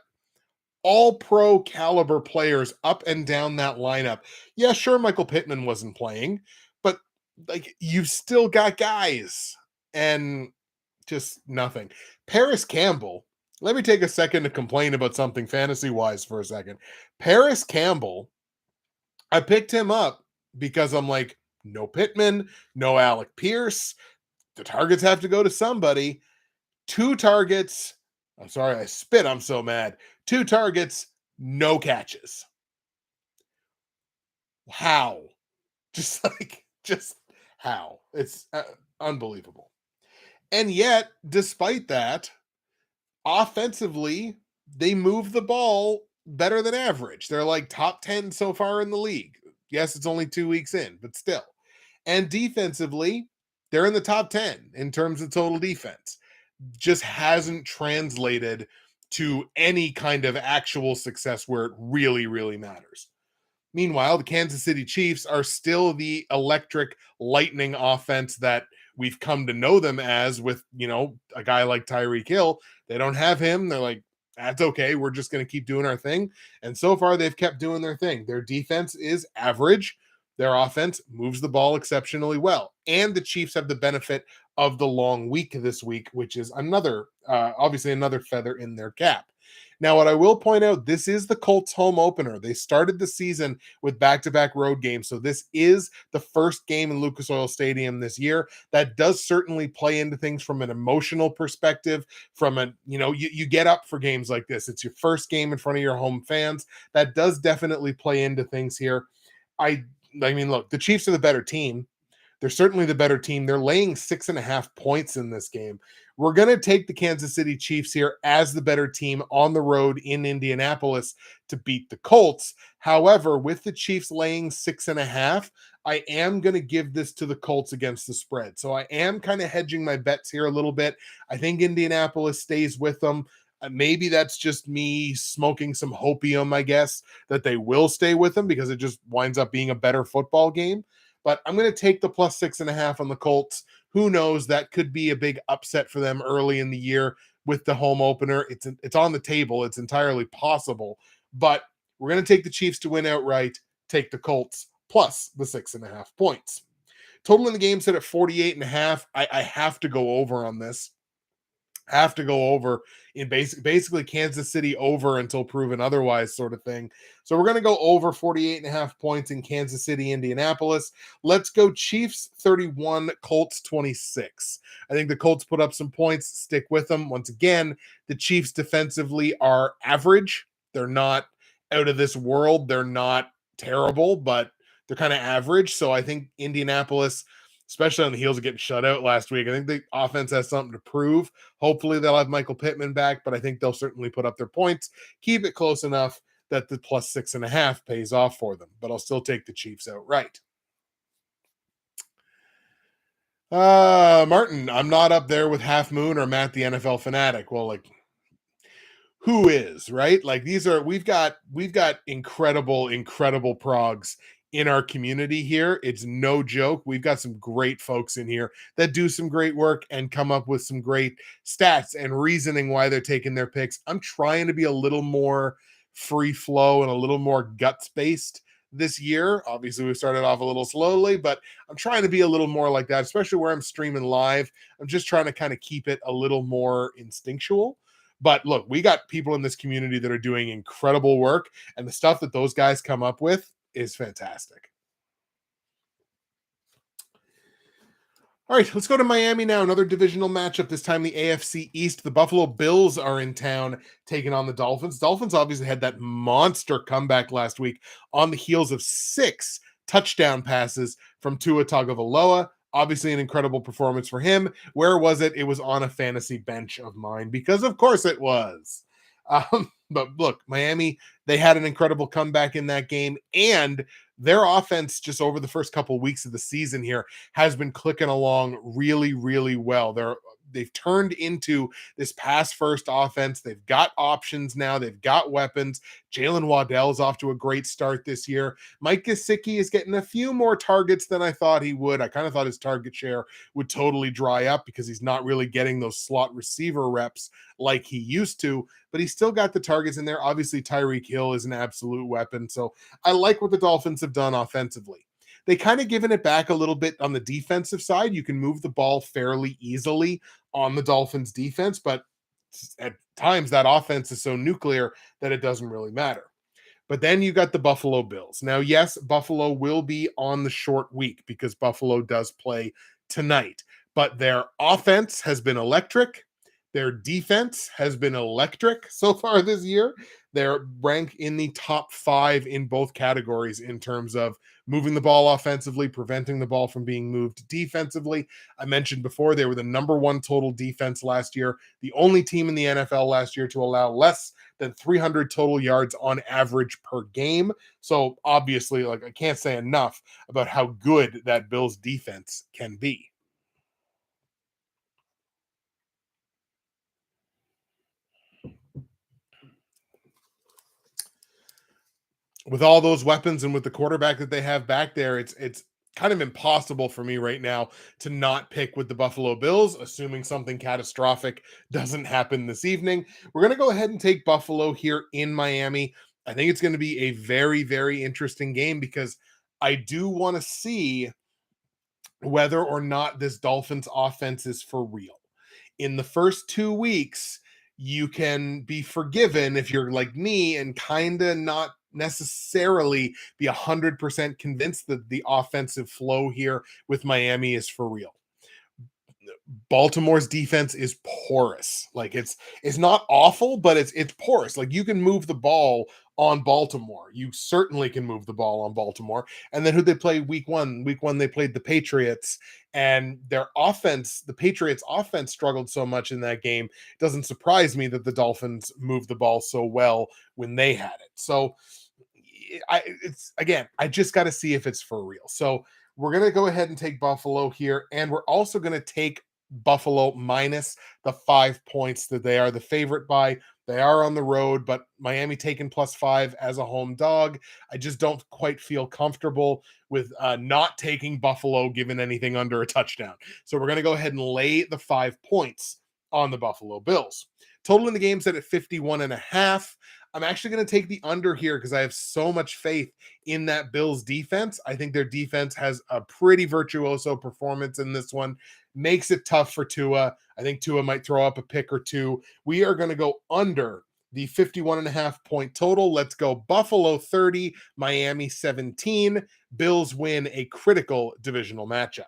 all pro caliber players up and down that lineup. Yeah, sure, Michael Pittman wasn't playing, but like, you've still got guys, and just nothing. Paris Campbell, let me take a second to complain about something fantasy wise for a second. Paris Campbell, I picked him up because I'm like, no Pittman, no Alec Pierce. The targets have to go to somebody. 2 targets. I'm sorry, I spit. I'm so mad. 2 targets, no catches. How? Just how? It's unbelievable. And yet, despite that, offensively, they move the ball better than average. They're like top 10 so far in the league. Yes, it's only 2 weeks in, but still. And defensively, they're in the top 10 in terms of total defense. Just hasn't translated to any kind of actual success where it really, really matters. Meanwhile, the Kansas City Chiefs are still the electric lightning offense that we've come to know them as, with, a guy like Tyreek Hill. They don't have him. They're like, that's okay. We're just going to keep doing our thing. And so far, they've kept doing their thing. Their defense is average. Their offense moves the ball exceptionally well. And the Chiefs have the benefit of the long week this week, which is obviously another feather in their cap. Now, what I will point out, this is the Colts home opener. They started the season with back-to-back road games, so this is the first game in Lucas Oil Stadium this year. That does certainly play into things from an emotional perspective, you get up for games like this. It's your first game in front of your home fans. That does definitely play into things here. I mean, look, the Chiefs are the better team, They're certainly the better team. They're laying 6.5 points in this game. We're going to take the Kansas City Chiefs here as the better team on the road in Indianapolis to beat the Colts. However, with the Chiefs laying 6.5, I am going to give this to the Colts against the spread. So I am kind of hedging my bets here a little bit. I think Indianapolis stays with them. Maybe that's just me smoking some hopium, I guess, that they will stay with them because it just winds up being a better football game. But I'm going to take the plus 6.5 on the Colts. Who knows? That could be a big upset for them early in the year with the home opener. It's on the table. It's entirely possible. But we're going to take the Chiefs to win outright, take the Colts plus the 6.5 points. Total in the game set at 48.5. I have to go over on this. Have to go over in basically Kansas City over until proven otherwise sort of thing. So we're going to go over 48.5 points in Kansas City, Indianapolis. Let's go Chiefs 31, Colts 26. I think the Colts put up some points, stick with them. Once again, the Chiefs defensively are average. They're not out of this world. They're not terrible, but they're kind of average. So I think Indianapolis, especially on the heels of getting shut out last week, I think the offense has something to prove. Hopefully they'll have Michael Pittman back, but I think they'll certainly put up their points, keep it close enough that the plus 6.5 pays off for them. But I'll still take the Chiefs outright. Martin, I'm not up there with Half Moon or Matt the NFL Fanatic. Well, like, who is, right? Like, we've got incredible progs in our community here. It's no joke. We've got some great folks in here that do some great work and come up with some great stats and reasoning why they're taking their picks. I'm trying to be a little more free flow and a little more guts based this year. Obviously, we started off a little slowly, but I'm trying to be a little more like that, especially where I'm streaming live. I'm just trying to kind of keep it a little more instinctual. But look, we got people in this community that are doing incredible work, and the stuff that those guys come up with is fantastic. All right, let's go to Miami now. Another divisional matchup, this time the AFC East. The Buffalo Bills are in town taking on the Dolphins. Dolphins obviously had that monster comeback last week on the heels of 6 touchdown passes from Tua Tagovailoa. Obviously an incredible performance for him. Where was it? It was on a fantasy bench of mine because of course it was. But look, Miami, they had an incredible comeback in that game, and their offense just over the first couple of weeks of the season here has been clicking along really, really well. They've turned into this pass first offense. They've got options now. They've got weapons. Jalen Waddell is off to a great start this year. Mike Gesicki is getting a few more targets than I thought he would. I kind of thought his target share would totally dry up because he's not really getting those slot receiver reps like he used to, but he's still got the targets in there. Obviously, Tyreek Hill is an absolute weapon. So I like what the Dolphins have done offensively. They kind of given it back a little bit on the defensive side. You can move the ball fairly easily on the Dolphins defense, but at times that offense is so nuclear that it doesn't really matter. But then you got the Buffalo Bills. Now, yes, Buffalo will be on the short week because Buffalo does play tonight, but their offense has been electric. Their defense has been electric so far this year. They're ranked in the top 5 in both categories in terms of moving the ball offensively, preventing the ball from being moved defensively. I mentioned before they were the number 1 total defense last year, the only team in the NFL last year to allow less than 300 total yards on average per game. So obviously, like, I can't say enough about how good that Bills defense can be. With all those weapons and with the quarterback that they have back there, it's kind of impossible for me right now to not pick with the Buffalo Bills, assuming something catastrophic doesn't happen this evening. We're going to go ahead and take Buffalo here in Miami. I think it's going to be a very, very interesting game because I do want to see whether or not this Dolphins offense is for real. In the first 2 weeks, you can be forgiven if you're like me and kind of not necessarily be 100% convinced that the offensive flow here with Miami is for real. Baltimore's defense is porous. Like, it's not awful, but it's porous. Like, you can move the ball on Baltimore. You certainly can move the ball on Baltimore. And then who they play week one? Week one, they played the Patriots, and their offense, the Patriots' offense struggled so much in that game. It doesn't surprise me that the Dolphins moved the ball so well when they had it. So it's again, I just got to see if it's for real. So we're going to go ahead and take Buffalo here, and we're also going to take Buffalo minus the 5 points that they are the favorite by. They are on the road, but Miami taking +5 as a home dog. I just don't quite feel comfortable with not taking Buffalo given anything under a touchdown. So we're going to go ahead and lay the 5 points on the Buffalo Bills. Total in the game set at 51.5. I'm actually going to take the under here because I have so much faith in that Bills defense. I think their defense has a pretty virtuoso performance in this one. Makes it tough for Tua. I think Tua might throw up a pick or two. We are going to go under the 51.5 point total. Let's go Buffalo 30, Miami 17. Bills win a critical divisional matchup.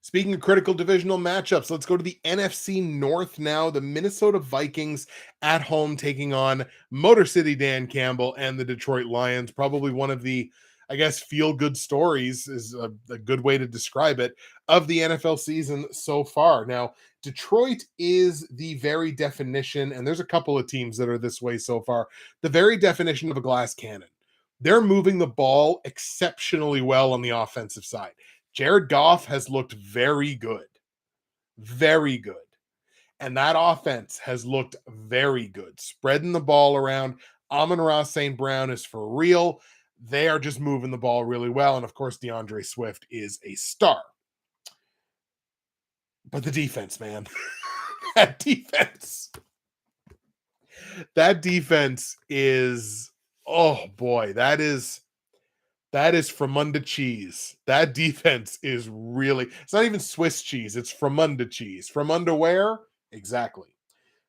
Speaking of critical divisional matchups, let's go to the NFC North now. The Minnesota Vikings at home taking on Motor City Dan Campbell and the Detroit Lions. Probably one of the, I guess, feel-good stories is a good way to describe it, of the NFL season so far. Now, Detroit is the very definition, and there's a couple of teams that are this way so far, the very definition of a glass cannon. They're moving the ball exceptionally well on the offensive side. Jared Goff has looked very good, very good. And that offense has looked very good, spreading the ball around. Amon-Ra St. Brown is for real. They are just moving the ball really well. And of course, DeAndre Swift is a star. But the defense, man, that defense is, oh boy, that is Fromunda cheese. That defense is really, it's not even Swiss cheese, it's Fromunda cheese. Fromunda where? Exactly.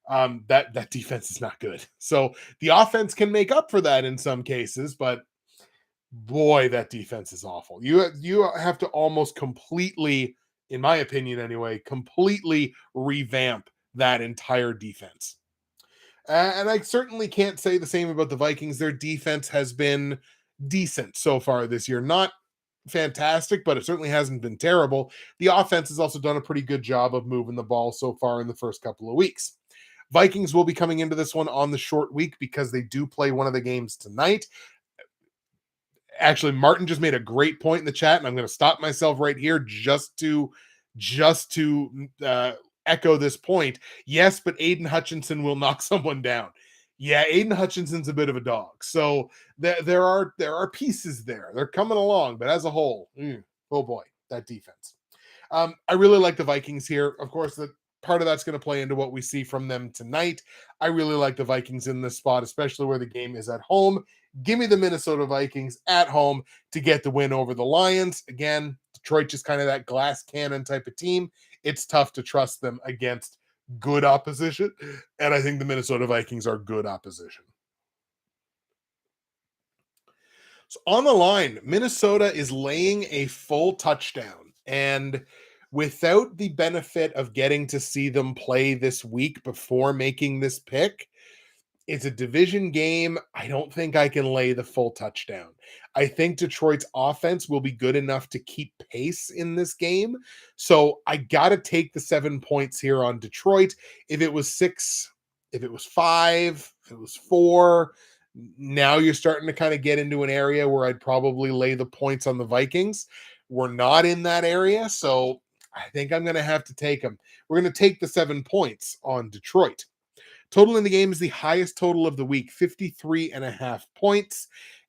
That defense is not good. So the offense can make up for that in some cases, but boy, that defense is awful. You have to almost completely, in my opinion anyway, completely revamp that entire defense. And I certainly can't say the same about the Vikings. Their defense has been decent so far this year. Not fantastic, but it certainly hasn't been terrible. The offense has also done a pretty good job of moving the ball so far in the first couple of weeks. Vikings will be coming into this one on the short week because they do play one of the games tonight. Actually, Martin just made a great point in the chat, and I'm going to stop myself right here just to echo this point. Yes, but Aiden Hutchinson will knock someone down. Yeah, Aiden Hutchinson's a bit of a dog. So there are pieces there. They're coming along, but as a whole, oh boy, that defense. I really like the Vikings here. Of course, the part of that's going to play into what we see from them tonight. I really like the Vikings in this spot, especially where the game is at home. Give me the Minnesota Vikings at home to get the win over the Lions. Again, Detroit just kind of that glass cannon type of team. It's tough to trust them against good opposition, and I think the Minnesota Vikings are good opposition. So on the line, Minnesota is laying a full touchdown, and without the benefit of getting to see them play this week before making this pick, it's a division game. I don't think I can lay the full touchdown. I think Detroit's offense will be good enough to keep pace in this game. So I got to take the 7 points here on Detroit. If it was 6, if it was 5, if it was 4, now you're starting to kind of get into an area where I'd probably lay the points on the Vikings. We're not in that area. So I think I'm going to have to take them. We're going to take the 7 points on Detroit. Total in the game is the highest total of the week, 53.5 points.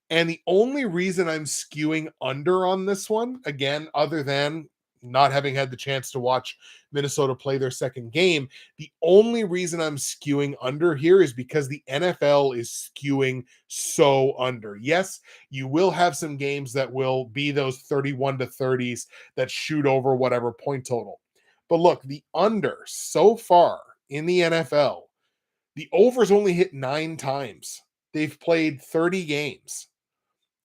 And the only reason I'm skewing under on this one, again, other than not having had the chance to watch Minnesota play their second game, the only reason I'm skewing under here is because the NFL is skewing so under. Yes, you will have some games that will be those 31-30s that shoot over whatever point total. But look, the under so far in the NFL, the overs only hit 9 times. They've played 30 games.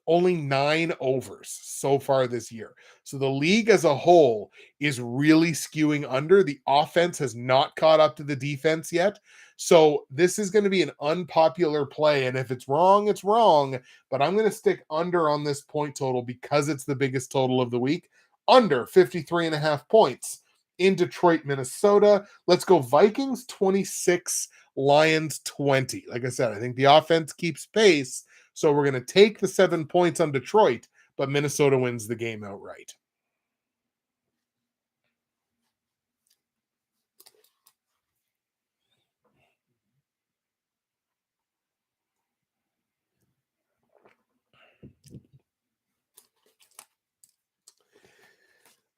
Only 9 overs so far this year. So the league as a whole is really skewing under. The offense has not caught up to the defense yet. So this is going to be an unpopular play. And if it's wrong, it's wrong. But I'm going to stick under on this point total because it's the biggest total of the week. Under 53.5 points in Detroit, Minnesota. Let's go Vikings 26, Lions 20. Like I said, I think the offense keeps pace. So we're going to take the 7 points on Detroit, but Minnesota wins the game outright.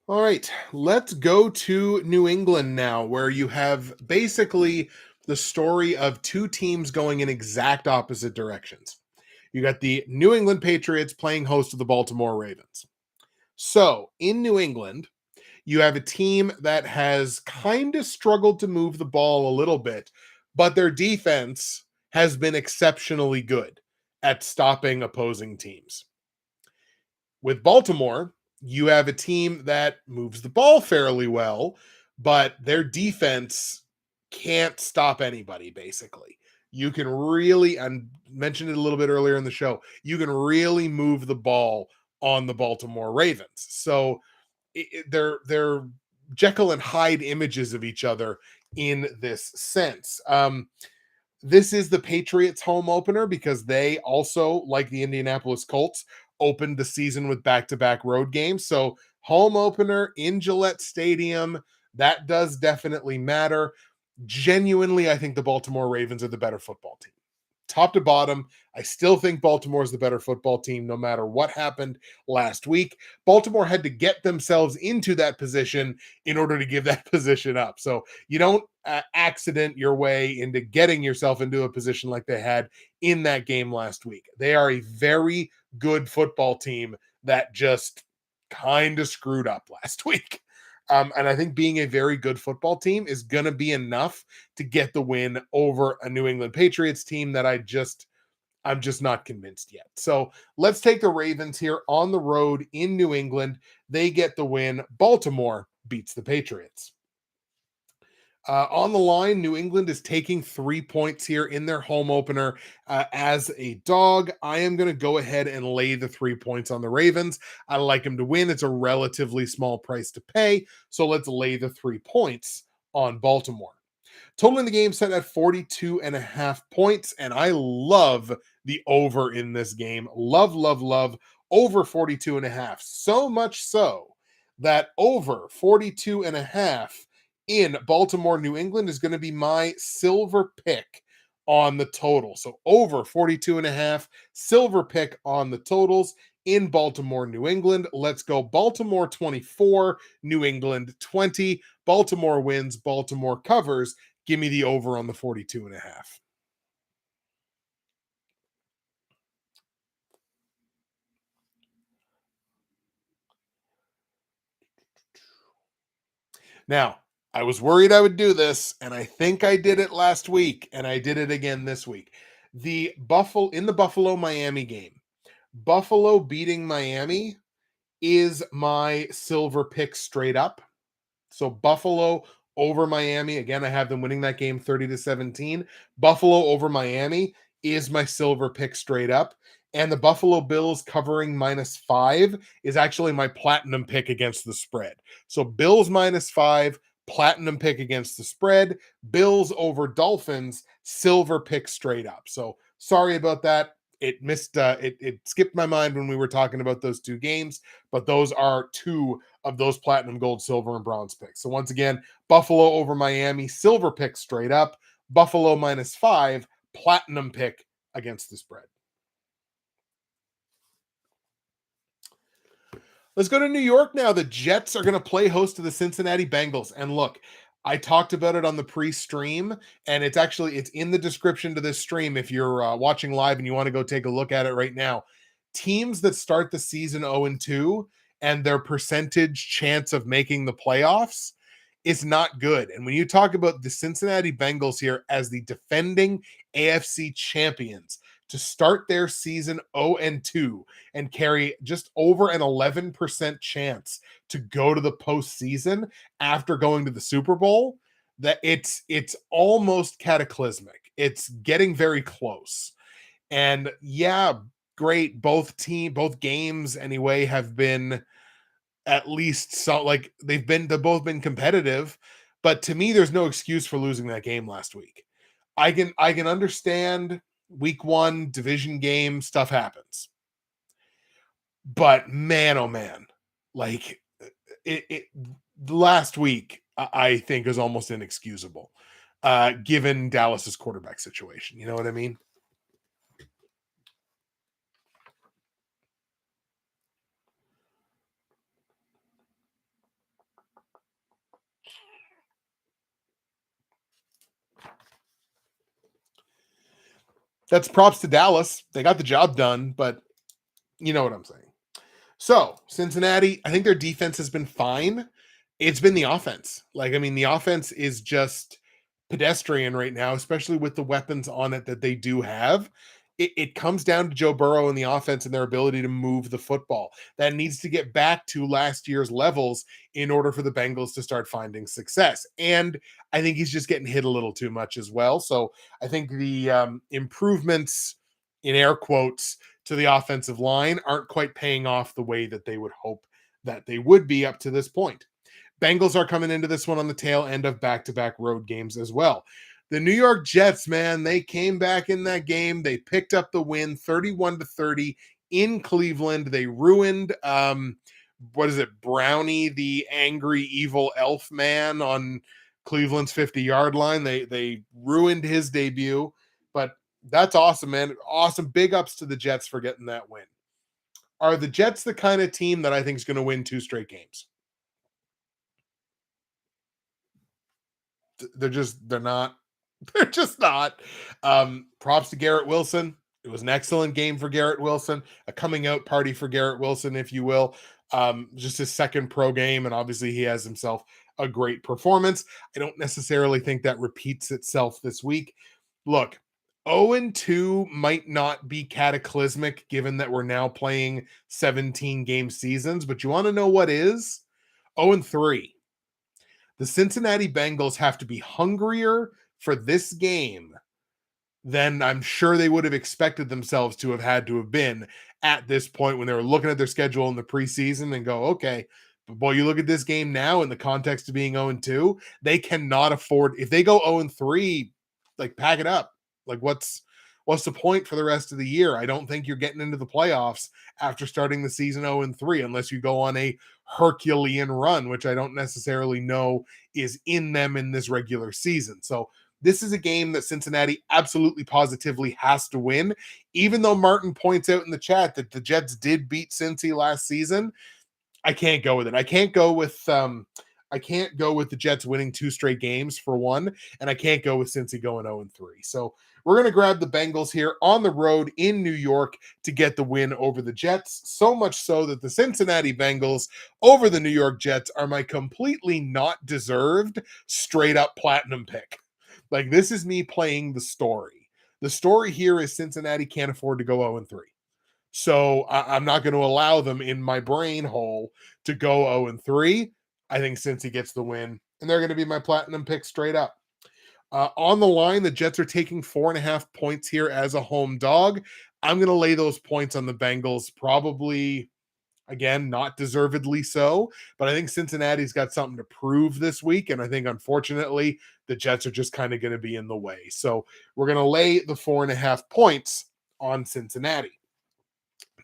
All right, let's go to New England now, where you have basically the story of two teams going in exact opposite directions. You got the New England Patriots playing host to the Baltimore Ravens. So in New England, you have a team that has kind of struggled to move the ball a little bit, but their defense has been exceptionally good at stopping opposing teams. With Baltimore, you have a team that moves the ball fairly well, but their defense can't stop anybody, basically. You can really, I mentioned it a little bit earlier in the show, you can really move the ball on the Baltimore Ravens. So they're Jekyll and Hyde images of each other in this sense. This is the Patriots home opener because they also, like the Indianapolis Colts, opened the season with back-to-back road games. So home opener in Gillette Stadium, that does definitely matter. Genuinely, I think the Baltimore Ravens are the better football team. Top to bottom, I still think Baltimore is the better football team no matter what happened last week. Baltimore had to get themselves into that position in order to give that position up. So you don't accident your way into getting yourself into a position like they had in that game last week. They are a very good football team that just kind of screwed up last week. And I think being a very good football team is going to be enough to get the win over a New England Patriots team that I'm just not convinced yet. So let's take the Ravens here on the road in New England. They get the win. Baltimore beats the Patriots. On the line, New England is taking 3 points here in their home opener as a dog. I am going to go ahead and lay the 3 points on the Ravens. I like them to win. It's a relatively small price to pay. So let's lay the 3 points on Baltimore. Total in the game set at 42.5 points. And I love the over in this game. Love, love, love over 42.5. So much so that over 42.5 in Baltimore, New England is going to be my silver pick on the total. So over 42.5, silver pick on the totals in Baltimore, New England. Let's go Baltimore 24, New England 20. Baltimore wins, Baltimore covers. Give me the over on the 42.5. Now, I was worried I would do this, and I think I did it last week, and I did it again this week. The Buffalo Miami game. Buffalo beating Miami is my silver pick straight up. So Buffalo over Miami. Again, I have them winning that game 30-17. Buffalo over Miami is my silver pick straight up. And the Buffalo Bills covering -5 is actually my platinum pick against the spread. So Bills -5, platinum pick against the spread. Bills over Dolphins, silver pick straight up. So sorry about that. It missed it skipped my mind when we were talking about those two games, but those are two of those platinum, gold, silver, and bronze picks. So once again, Buffalo over Miami, silver pick straight up. Buffalo -5, platinum pick against the spread. Let's go to New York now. The Jets are going to play host to the Cincinnati Bengals. And look, I talked about it on the pre-stream, and it's in the description to this stream if you're watching live and you want to go take a look at it right now. Teams that start the season 0-2 and their percentage chance of making the playoffs is not good. And when you talk about the Cincinnati Bengals here as the defending AFC champions, to start their season 0-2 and carry just over an 11% chance to go to the postseason after going to the Super Bowl, that it's almost cataclysmic. It's getting very close. And yeah, great. Both games anyway have been at least so like they've both been competitive. But to me, there's no excuse for losing that game last week. I can understand week one division game stuff happens, but man, oh man, like it last week I think is almost inexcusable, given Dallas's quarterback situation. You know what I mean? That's props to Dallas. They got the job done, but you know what I'm saying. So, Cincinnati, I think their defense has been fine. It's been the offense. Like, I mean, the offense is just pedestrian right now, especially with the weapons on it that they do have. It comes down to Joe Burrow and the offense and their ability to move the football. That needs to get back to last year's levels in order for the Bengals to start finding success. And I think he's just getting hit a little too much as well. So I think the improvements, in air quotes, to the offensive line aren't quite paying off the way that they would hope that they would be up to this point. Bengals are coming into this one on the tail end of back-to-back road games as well. The New York Jets, man, they came back in that game. They picked up the win 31-30 in Cleveland. They ruined what is it, Brownie, the angry evil elf man on Cleveland's 50-yard line. They ruined his debut, but that's awesome, man. Awesome. Big ups to the Jets for getting that win. Are the Jets the kind of team that I think is going to win 2 straight games? They're not. They're just not. Props to Garrett Wilson. It was an excellent game for Garrett Wilson, a coming out party for Garrett Wilson, if you will. Just his second pro game, and obviously he has himself a great performance. I don't necessarily think that repeats itself this week. Look, 0-2 might not be cataclysmic given that we're now playing 17 game seasons, but you want to know what is? 0-3. The Cincinnati Bengals have to be hungrier for this game than I'm sure they would have expected themselves to have had to have been at this point when they were looking at their schedule in the preseason and go, okay, but boy, you look at this game now in the context of being 0-2, they cannot afford, if they go 0-3, like pack it up. Like what's the point for the rest of the year? I don't think you're getting into the playoffs after starting the season 0-3 unless you go on a Herculean run, which I don't necessarily know is in them in this regular season. So this is a game that Cincinnati absolutely positively has to win. Even though Martin points out in the chat that the Jets did beat Cincy last season, I can't go with it. I can't go with the Jets winning 2 straight games for one, and I can't go with Cincy going 0-3. So we're going to grab the Bengals here on the road in New York to get the win over the Jets. So much so that the Cincinnati Bengals over the New York Jets are my completely not deserved straight up platinum pick. Like, this is me playing the story. The story here is Cincinnati can't afford to go 0-3. So I'm not going to allow them in my brain hole to go 0-3. I think Cincy gets the win, and they're going to be my platinum pick straight up. On the line, the Jets are taking 4.5 points here as a home dog. I'm going to lay those points on the Bengals, probably, again, not deservedly so, but I think Cincinnati's got something to prove this week, and I think, unfortunately, the Jets are just kind of going to be in the way. So we're going to lay the 4.5 points on Cincinnati.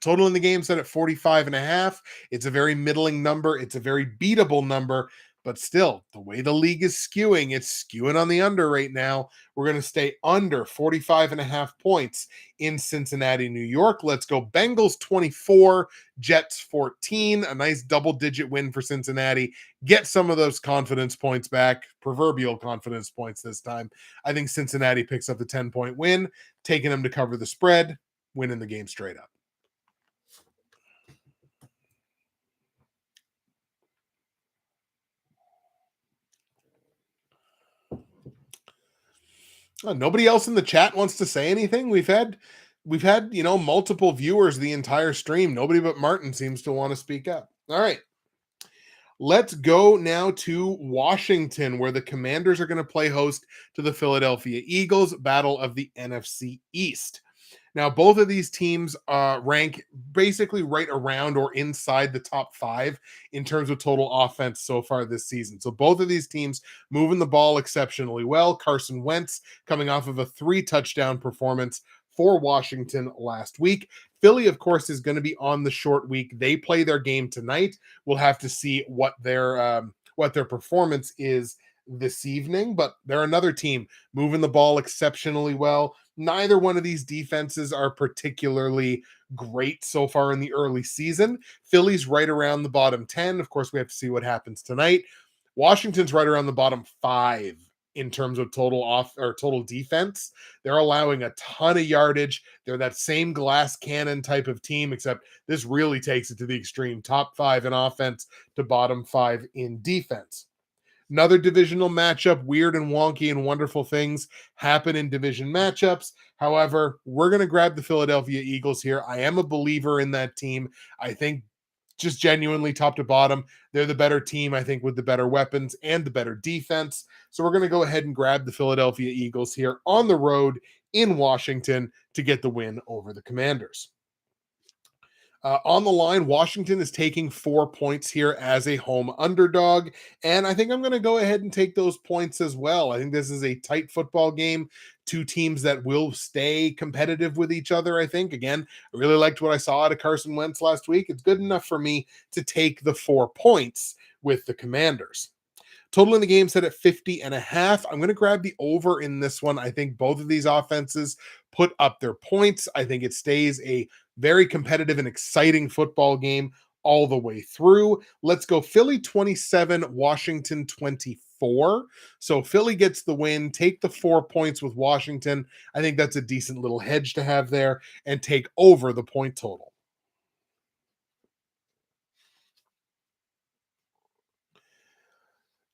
Total in the game set at 45.5. It's a very middling number. It's a very beatable number, but still, the way the league is skewing, it's skewing on the under right now. We're going to stay under 45.5 points in Cincinnati, New York. Let's go Bengals 24, Jets 14. A nice double-digit win for Cincinnati. Get some of those confidence points back, proverbial confidence points this time. I think Cincinnati picks up the 10-point win, taking them to cover the spread, winning the game straight up. Nobody else in the chat wants to say anything. We've had multiple viewers the entire stream. Nobody but Martin seems to want to speak up. All right. Let's go now to Washington, where the Commanders are going to play host to the Philadelphia Eagles, battle of the NFC East. Now, both of these teams rank basically right around or inside the top five in terms of total offense so far this season. So both of these teams moving the ball exceptionally well. Carson Wentz coming off of a 3-touchdown performance for Washington last week. Philly, of course, is going to be on the short week. They play their game tonight. We'll have to see what their performance is this evening, but they're another team moving the ball exceptionally well. Neither one of these defenses are particularly great so far in the early season. Philly's right around the bottom 10. Of course, we have to see what happens tonight. Washington's right around the bottom 5 in terms of total defense. They're allowing a ton of yardage. They're that same glass cannon type of team, except this really takes it to the extreme. Top 5 in offense to bottom 5 in defense. Another divisional matchup, weird and wonky and wonderful things happen in division matchups. However, we're going to grab the Philadelphia Eagles here. I am a believer in that team. I think just genuinely top to bottom, they're the better team, I think, with the better weapons and the better defense. So we're going to go ahead and grab the Philadelphia Eagles here on the road in Washington to get the win over the Commanders. On the line, Washington is taking 4 points here as a home underdog, and I think I'm going to go ahead and take those points as well. I think this is a tight football game, two teams that will stay competitive with each other. I think, again, I really liked what I saw out of Carson Wentz last week. It's good enough for me to take the 4 points with the Commanders. Total in the game set at 50.5. I'm going to grab the over in this one. I think both of these offenses put up their points. I think it stays a very competitive and exciting football game all the way through. Let's go Philly 27, Washington 24. So Philly gets the win, take the 4 points with Washington. I think that's a decent little hedge to have there, and take over the point total.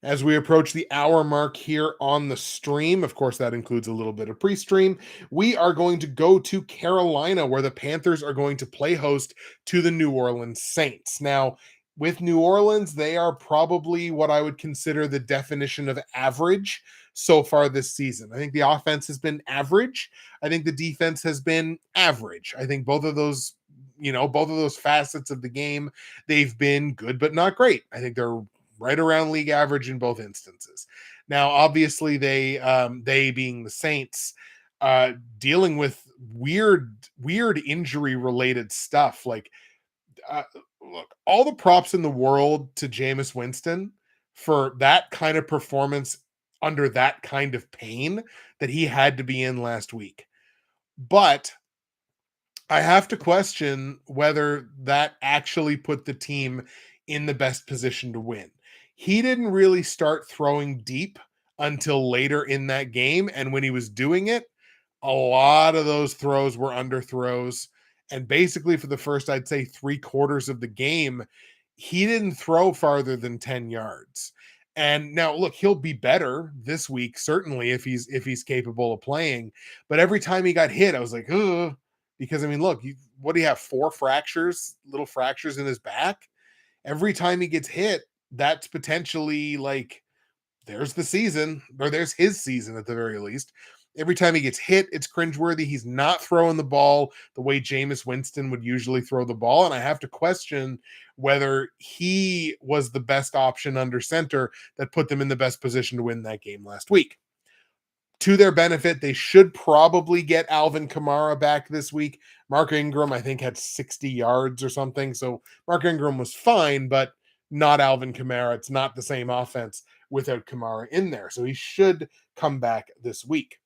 As we approach the hour mark here on the stream, of course, that includes a little bit of pre stream, we are going to go to Carolina, where the Panthers are going to play host to the New Orleans Saints. Now, with New Orleans, they are probably what I would consider the definition of average so far this season. I think the offense has been average. I think the defense has been average. I think both of those, both of those facets of the game, they've been good, but not great. I think they're right around league average in both instances. Now, obviously, they being the Saints, dealing with weird injury related stuff. Like, look, all the props in the world to Jameis Winston for that kind of performance under that kind of pain that he had to be in last week. But I have to question whether that actually put the team in the best position to win. He didn't really start throwing deep until later in that game. And when he was doing it, a lot of those throws were under throws. And basically, for the first, I'd say 3/4 of the game, he didn't throw farther than 10 yards. And now, look, he'll be better this week, certainly, if he's capable of playing. But every time he got hit, I was like, ugh. Because, I mean, look, what do you have? 4 little fractures in his back? Every time he gets hit, that's potentially like, there's the season, or there's his season at the very least. Every time he gets hit, it's cringeworthy. He's not throwing the ball the way Jameis Winston would usually throw the ball. And I have to question whether he was the best option under center that put them in the best position to win that game last week. To their benefit, they should probably get Alvin Kamara back this week. Mark Ingram, I think, had 60 yards or something. So Mark Ingram was fine, but not Alvin Kamara. It's not the same offense without Kamara in there. So he should come back this week.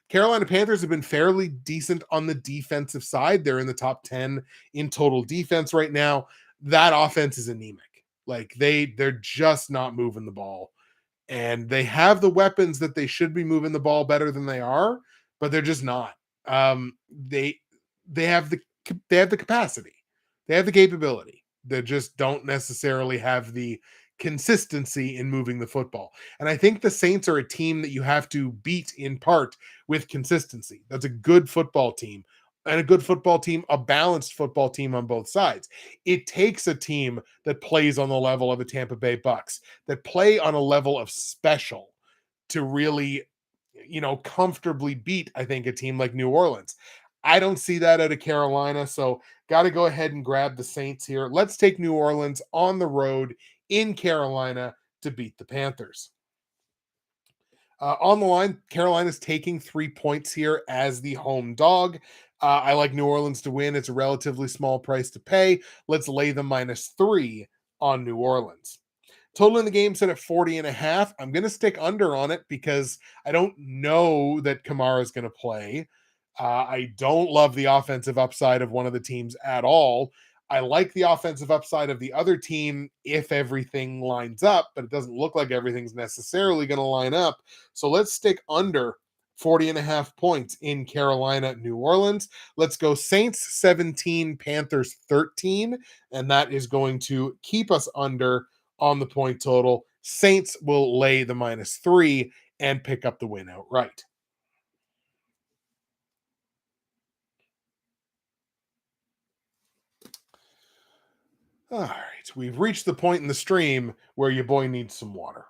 Carolina Panthers have been fairly decent on the defensive side. They're in the top 10 in total defense right now. That offense is anemic. Like, they're just not moving the ball. And they have the weapons that they should be moving the ball better than they are, but they're just not. They have the capacity, they have the capability. They just don't necessarily have the consistency in moving the football. And I think the Saints are a team that you have to beat in part with consistency. That's a good football team and a good football team, a balanced football team on both sides. It takes a team that plays on the level of the Tampa Bay Bucks, that play on a level of special to really, comfortably beat, I think, a team like New Orleans. I don't see that out of Carolina, so got to go ahead and grab the Saints here. Let's take New Orleans on the road in Carolina to beat the Panthers. On the line, Carolina's taking 3 points here as the home dog. I like New Orleans to win. It's a relatively small price to pay. Let's lay the -3 on New Orleans. Total in the game set at 40.5. I'm going to stick under on it because I don't know that Kamara is going to play. I don't love the offensive upside of one of the teams at all. I like the offensive upside of the other team if everything lines up, but it doesn't look like everything's necessarily going to line up. So let's stick under 40.5 points in Carolina, New Orleans. Let's go Saints 17, Panthers 13, and that is going to keep us under on the point total. Saints will lay the -3 and pick up the win outright. All right, we've reached the point in the stream where your boy needs some water.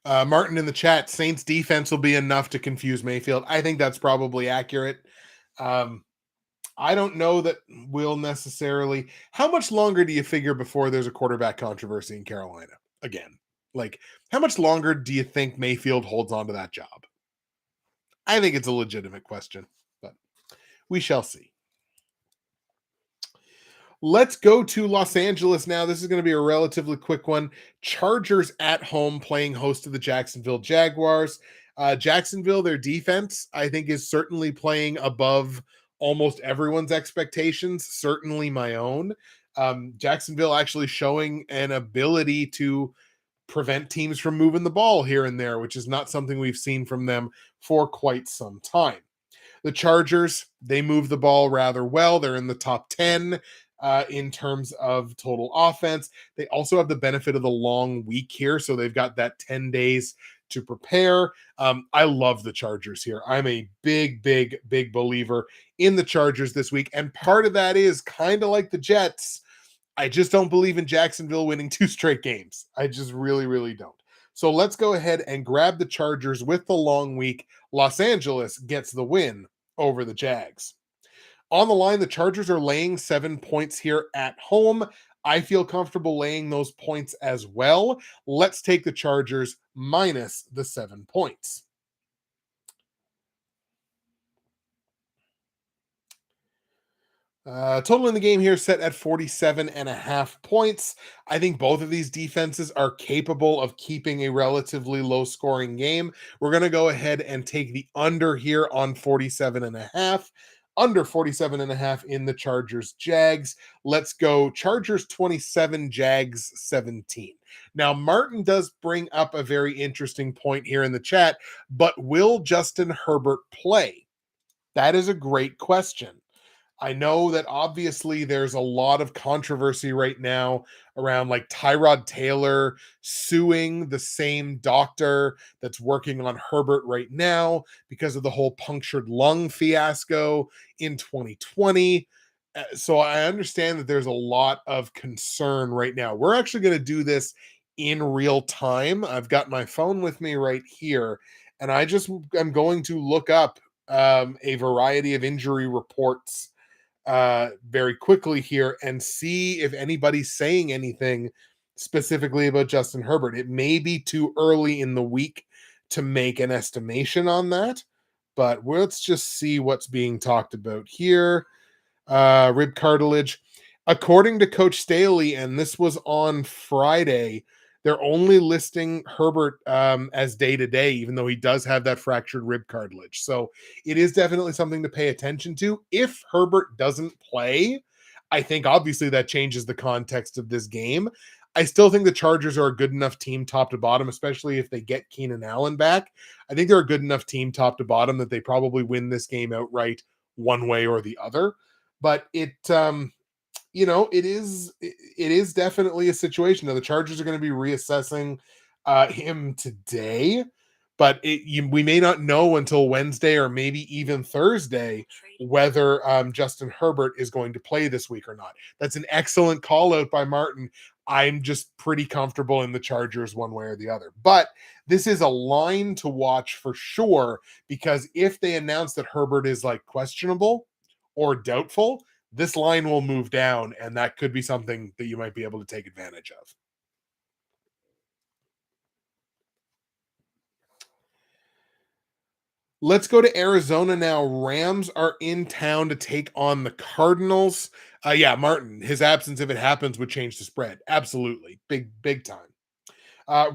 Martin in the chat, Saints defense will be enough to confuse Mayfield. I think that's probably accurate. Um, I don't know that we'll necessarily. How much longer do you figure before there's a quarterback controversy in Carolina again? Like, how much longer do you think Mayfield holds on to that job? I think it's a legitimate question, but we shall see. Let's go to Los Angeles now. This is going to be a relatively quick one. Chargers at home playing host to the Jacksonville Jaguars. Jacksonville, their defense, I think, is certainly playing above almost everyone's expectations, certainly my own. Jacksonville actually showing an ability to prevent teams from moving the ball here and there, which is not something we've seen from them for quite some time. The Chargers, they move the ball rather well. They're in the top 10 in terms of total offense. They also have the benefit of the long week here, so they've got that 10 days to prepare. I love the Chargers here. I'm a big, big, big believer in the Chargers this week, and part of that is kind of like the Jets. I just don't believe in Jacksonville winning 2 straight games. I just really, really don't. So let's go ahead and grab the Chargers with the long week. Los Angeles gets the win over the Jags. On the line, the Chargers are laying 7 points here at home. I feel comfortable laying those points as well. Let's take the Chargers minus the 7 points. Total in the game here set at 47.5 points. I think both of these defenses are capable of keeping a relatively low scoring game. We're going to go ahead and take the under here on 47.5. Under 47.5 in the Chargers Jags. Let's go Chargers 27, Jags 17. Now, Martin does bring up a very interesting point here in the chat, but will Justin Herbert play? That is a great question. I know that obviously there's a lot of controversy right now around like Tyrod Taylor suing the same doctor that's working on Herbert right now because of the whole punctured lung fiasco in 2020. So I understand that there's a lot of concern right now. We're actually going to do this in real time. I've got my phone with me right here, and I'm going to look up a variety of injury reports very quickly here and see if anybody's saying anything specifically about Justin Herbert. It may be too early in the week to make an estimation on that, but let's just see what's being talked about here. Rib cartilage. According to Coach Staley, and this was on Friday, they're only listing Herbert as day-to-day, even though he does have that fractured rib cartilage. So it is definitely something to pay attention to. If Herbert doesn't play, I think obviously that changes the context of this game. I still think the Chargers are a good enough team top to bottom, especially if they get Keenan Allen back. I think they're a good enough team top to bottom that they probably win this game outright one way or the other. But it is definitely a situation. Now the Chargers are going to be reassessing him today, but we may not know until Wednesday or maybe even Thursday whether Justin Herbert is going to play this week or not. That's an excellent call out by Martin. I'm just pretty comfortable in the Chargers one way or the other. But this is a line to watch for sure, because if they announce that Herbert is like questionable or doubtful, this line will move down, and that could be something that you might be able to take advantage of. Let's go to Arizona now. Rams are in town to take on the Cardinals. Yeah, Martin, his absence, if it happens, would change the spread. Absolutely. Big time.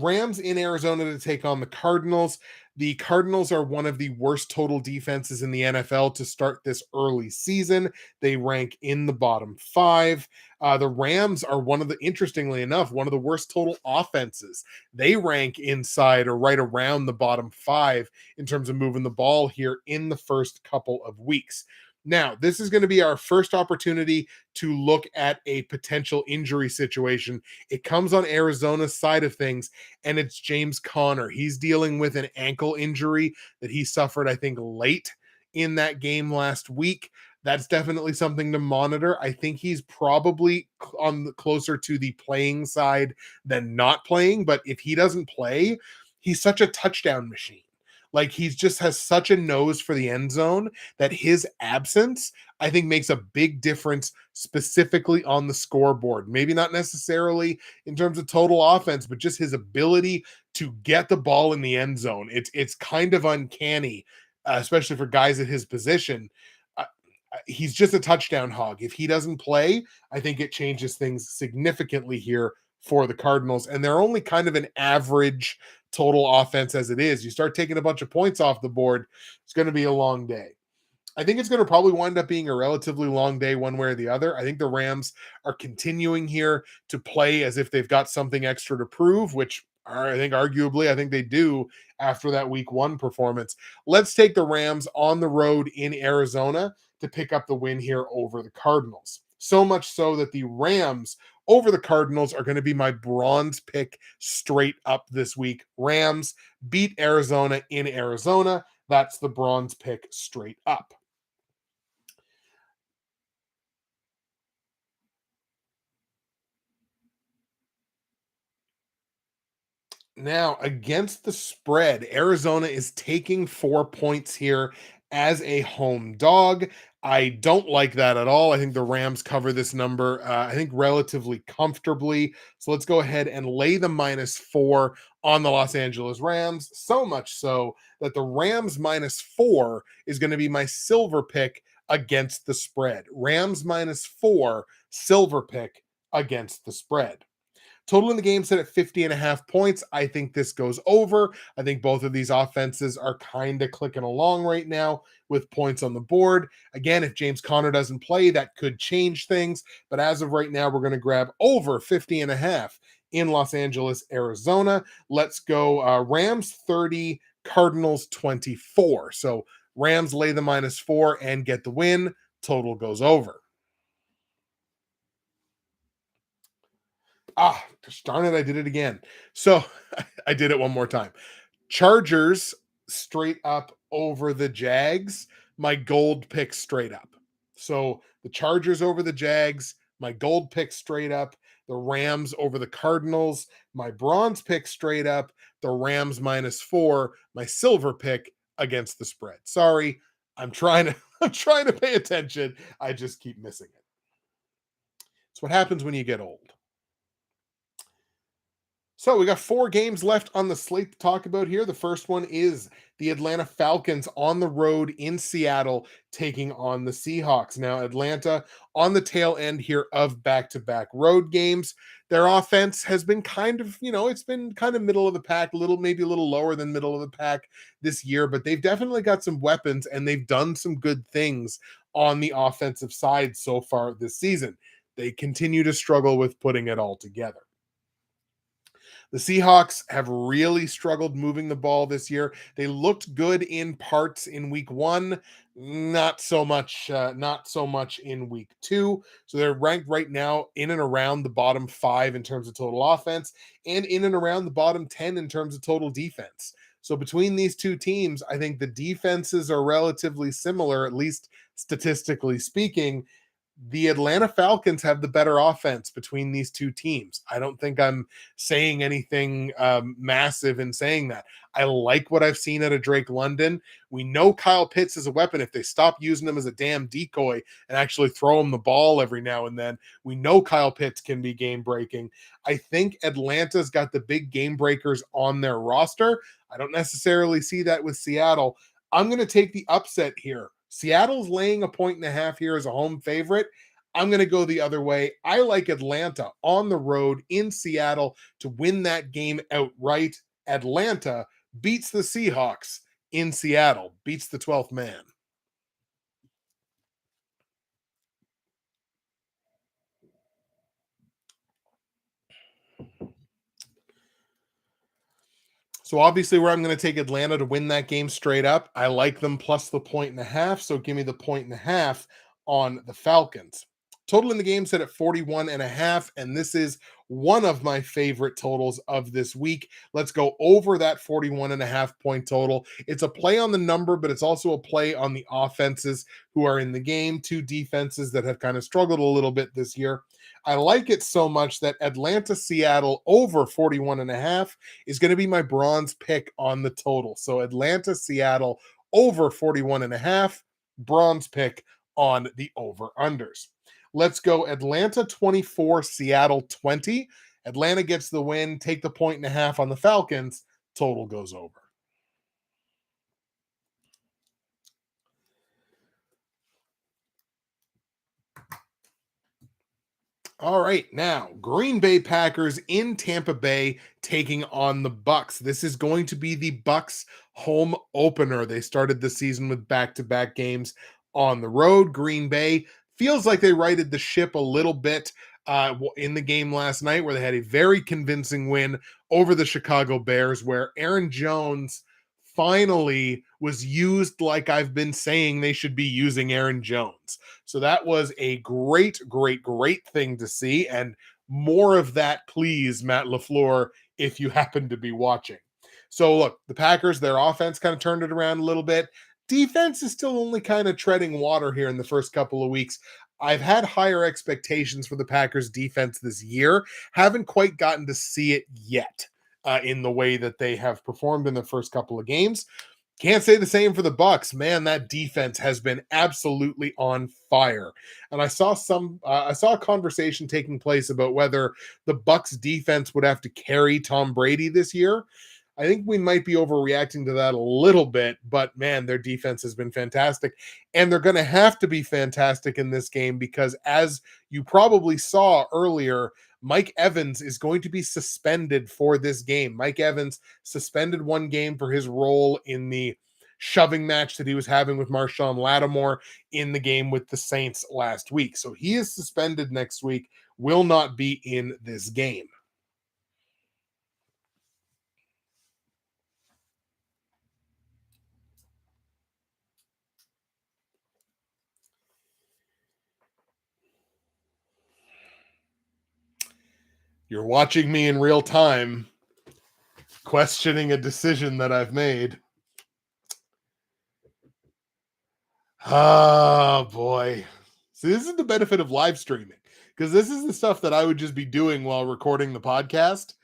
Rams in Arizona to take on the Cardinals. The Cardinals are one of the worst total defenses in the NFL to start this early season. They rank in the bottom five. The Rams are interestingly enough, one of the worst total offenses. They rank inside or right around the bottom five in terms of moving the ball here in the first couple of weeks. Now, this is going to be our first opportunity to look at a potential injury situation. It comes on Arizona's side of things, and it's James Conner. He's dealing with an ankle injury that he suffered, I think, late in that game last week. That's definitely something to monitor. I think he's probably closer to the playing side than not playing, but if he doesn't play, he's such a touchdown machine. Like, he just has such a nose for the end zone that his absence, I think, makes a big difference specifically on the scoreboard. Maybe not necessarily in terms of total offense, but just his ability to get the ball in the end zone. It's kind of uncanny, especially for guys at his position. He's just a touchdown hog. If he doesn't play, I think it changes things significantly here for the Cardinals. And they're only kind of an average total offense as it is. You start taking a bunch of points off the board, it's going to be a long day. I think it's going to probably wind up being a relatively long day one way or the other. I think the Rams are continuing here to play as if they've got something extra to prove, which I think arguably, I think they do after that week one performance. Let's take the Rams on the road in Arizona to pick up the win here over the Cardinals. So much so that the Rams over the Cardinals are going to be my bronze pick straight up this week. Rams beat Arizona in Arizona. That's the bronze pick straight up. Now, against the spread, Arizona is taking 4 points here as a home dog. I don't like that at all. I think the Rams cover this number, I think, relatively comfortably. So let's go ahead and lay the -4 on the Los Angeles Rams. So much so that the Rams -4 is going to be my silver pick against the spread. Rams -4, silver pick against the spread. Total in the game set at 50.5 points. I think this goes over. I think both of these offenses are kind of clicking along right now with points on the board. Again, if James Conner doesn't play, that could change things. But as of right now, we're going to grab over 50.5 in Los Angeles, Arizona. Let's go Rams 30, Cardinals 24. So Rams lay the -4 and get the win. Total goes over. Gosh darn it, I did it again. So I did it one more time. Chargers straight up over the Jags, my gold pick straight up. So the Chargers over the Jags, my gold pick straight up. The Rams over the Cardinals, my bronze pick straight up. The Rams -4, my silver pick against the spread. Sorry, I'm trying to I'm trying to pay attention. I just keep missing it. It's what happens when you get old. So we got 4 games left on the slate to talk about here. The first one is the Atlanta Falcons on the road in Seattle taking on the Seahawks. Now, Atlanta on the tail end here of back-to-back road games. Their offense has been kind of, it's been kind of middle of the pack, maybe a little lower than middle of the pack this year, but they've definitely got some weapons and they've done some good things on the offensive side so far this season. They continue to struggle with putting it all together. The Seahawks have really struggled moving the ball this year. They looked good in parts in week 1, not so much in week 2. So they're ranked right now in and around the bottom 5 in terms of total offense and in and around the bottom 10 in terms of total defense. So between these two teams, I think the defenses are relatively similar, at least statistically speaking. The Atlanta Falcons have the better offense between these two teams. I don't think I'm saying anything massive in saying that. I like what I've seen out of Drake London. We know Kyle Pitts is a weapon if they stop using him as a damn decoy and actually throw him the ball every now and then. We know Kyle Pitts can be game breaking. I think Atlanta's got the big game breakers on their roster. I don't necessarily see that with Seattle. I'm going to take the upset here. Seattle's laying a 1.5 here as a home favorite. I'm going to go the other way. I like Atlanta on the road in Seattle to win that game outright. Atlanta beats the Seahawks in Seattle, beats the 12th man. So obviously where I'm going to take Atlanta to win that game straight up. I like them plus the 1.5. So give me the 1.5 on the Falcons. Total in the game set at 41.5. And this is one of my favorite totals of this week. Let's go over that 41.5 point total. It's a play on the number, but it's also a play on the offenses who are in the game. Two defenses that have kind of struggled a little bit this year. I like it so much that Atlanta Seattle over 41.5 is going to be my bronze pick on the total. So Atlanta, Seattle over 41.5, bronze pick on the over-unders. Let's go Atlanta 24, Seattle 20. Atlanta gets the win, take the 1.5 on the Falcons, total goes over. All right, now Green Bay Packers in Tampa Bay taking on the Bucks. This is going to be the Bucks home opener. They started the season with back-to-back games on the road. Green Bay feels like they righted the ship a little bit in the game last night, where they had a very convincing win over the Chicago Bears, where Aaron Jones finally was used like I've been saying they should be using Aaron Jones. So that was a great, great, great thing to see. And more of that, please, Matt LaFleur, if you happen to be watching. So look, the Packers, their offense kind of turned it around a little bit. Defense is still only kind of treading water here in the first couple of weeks. I've had higher expectations for the Packers defense this year. Haven't quite gotten to see it yet in the way that they have performed in the first couple of games. Can't say the same for the Bucks. Man, that defense has been absolutely on fire. And I saw a conversation taking place about whether the Bucks defense would have to carry Tom Brady this year. I think we might be overreacting to that a little bit, but man, their defense has been fantastic. And they're going to have to be fantastic in this game because, as you probably saw earlier, Mike Evans is going to be suspended for this game. Mike Evans suspended one game for his role in the shoving match that he was having with Marshawn Lattimore in the game with the Saints last week. So he is suspended next week, will not be in this game. You're watching me in real time, questioning a decision that I've made. Oh boy. See, this is the benefit of live streaming, because this is the stuff that I would just be doing while recording the podcast.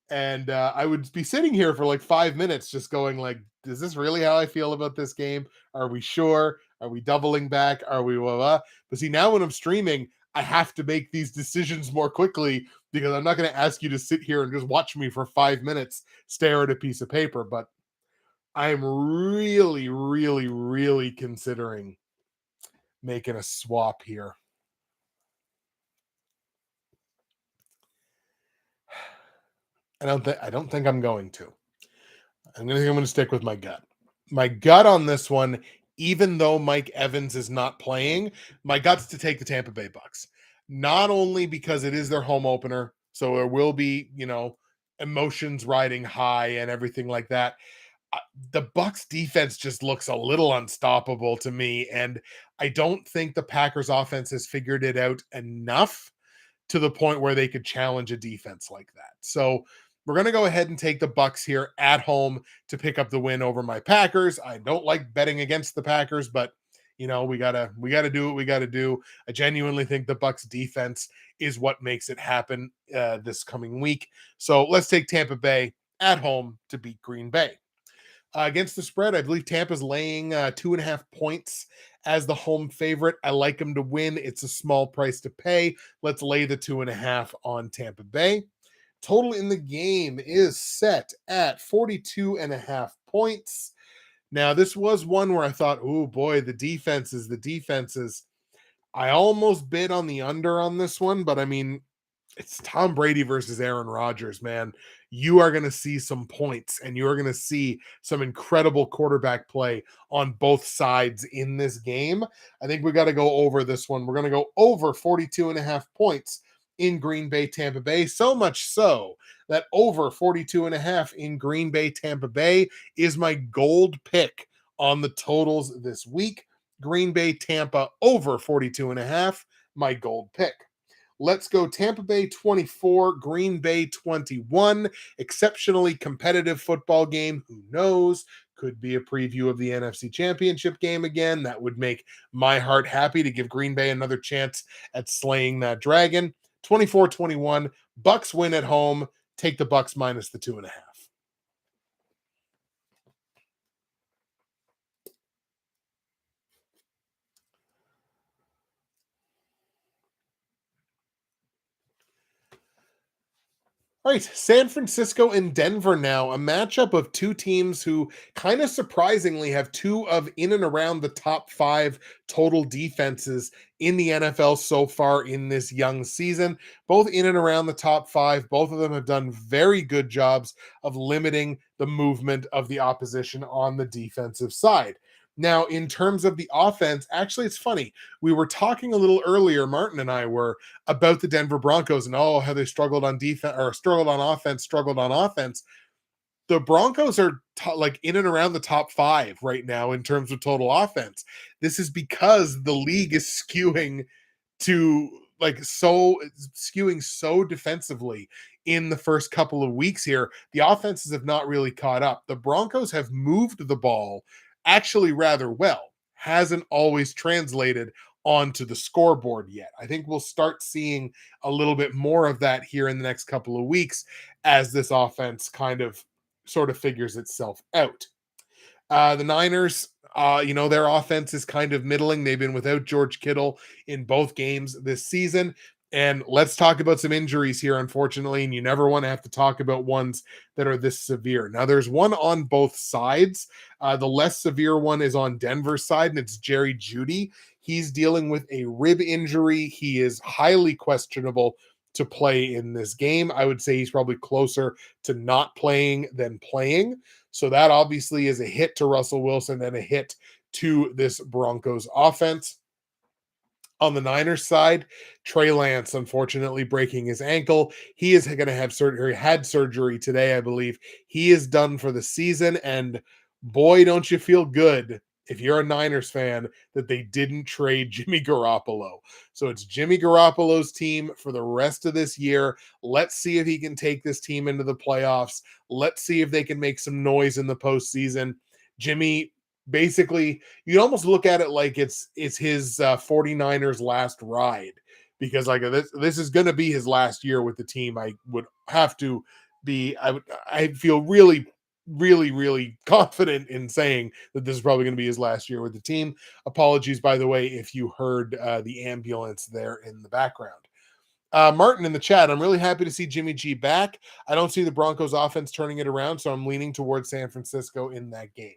And I would be sitting here for like 5 minutes just going like, is this really how I feel about this game? Are we sure? Are we doubling back? Are we blah, blah? But see, now when I'm streaming, I have to make these decisions more quickly, because I'm not going to ask you to sit here and just watch me for 5 minutes stare at a piece of paper. But I'm really, really, really considering making a swap here. I don't think I'm going to. I'm going to stick with my gut. My gut on this one, even though Mike Evans is not playing, my gut's to take the Tampa Bay Bucks. Not only because it is their home opener, so there will be, emotions riding high and everything like that. uh, the Bucks defense just looks a little unstoppable to me, and I don't think the Packers offense has figured it out enough to the point where they could challenge a defense like that. So we're going to go ahead and take the Bucks here at home to pick up the win over my Packers. I don't like betting against the Packers, but we gotta do what we gotta do. I genuinely think the Bucks defense is what makes it happen this coming week. So let's take Tampa Bay at home to beat Green Bay. Against the spread, I believe Tampa's laying 2.5 points as the home favorite. I like them to win. It's a small price to pay. Let's lay the 2.5 on Tampa Bay. Total in the game is set at 42.5 points. Now, this was one where I thought, oh boy, the defenses. I almost bid on the under on this one, but I mean, it's Tom Brady versus Aaron Rodgers, man. You are going to see some points and you are going to see some incredible quarterback play on both sides in this game. I think we got to go over this one. We're going to go over 42.5 points in Green Bay, Tampa Bay. So much so that over 42.5 in Green Bay, Tampa Bay is my gold pick on the totals this week. Green Bay, Tampa over 42.5, my gold pick. Let's go Tampa Bay 24, Green Bay 21. Exceptionally competitive football game. Who knows? Could be a preview of the NFC Championship game again. That would make my heart happy to give Green Bay another chance at slaying that dragon. 24-21. Bucks win at home. Take the Bucks minus the 2.5. All right, San Francisco and Denver now, a matchup of two teams who kind of surprisingly have two of in and around the top five total defenses in the NFL so far in this young season. Both in and around the top five. Both of them have done very good jobs of limiting the movement of the opposition on the defensive side. Now, in terms of the offense, actually, it's funny. We were talking a little earlier, Martin and I were, about the Denver Broncos and how they struggled on defense or struggled on offense. The Broncos are like in and around the top five right now in terms of total offense. This is because the league is to skewing so defensively in the first couple of weeks here. The offenses have not really caught up. The Broncos have moved the ball actually rather well. Hasn't always translated onto the scoreboard yet. I think we'll start seeing a little bit more of that here in the next couple of weeks as this offense kind of sort of figures itself out. The Niners, their offense is kind of middling. They've been without George Kittle in both games this season. And let's talk about some injuries here, unfortunately. And you never want to have to talk about ones that are this severe. Now, there's one on both sides. The less severe one is on Denver's side, and it's Jerry Jeudy. He's dealing with a rib injury. He is highly questionable to play in this game. I would say he's probably closer to not playing than playing. So that obviously is a hit to Russell Wilson and a hit to this Broncos offense. On the Niners side, Trey Lance, unfortunately, breaking his ankle. He is going to have surgery, had surgery today, I believe. He is done for the season. And boy, don't you feel good if you're a Niners fan that they didn't trade Jimmy Garoppolo. So it's Jimmy Garoppolo's team for the rest of this year. Let's see if he can take this team into the playoffs. Let's see if they can make some noise in the postseason. Jimmy, basically, you almost look at it like it's his 49ers last ride, because like this is going to be his last year with the team. I feel really confident in saying that this is probably going to be his last year with the team. Apologies, by the way, if you heard the ambulance there in the background. Martin in the chat, I'm really happy to see Jimmy G back. I don't see the Broncos offense turning it around, so I'm leaning towards San Francisco in that game.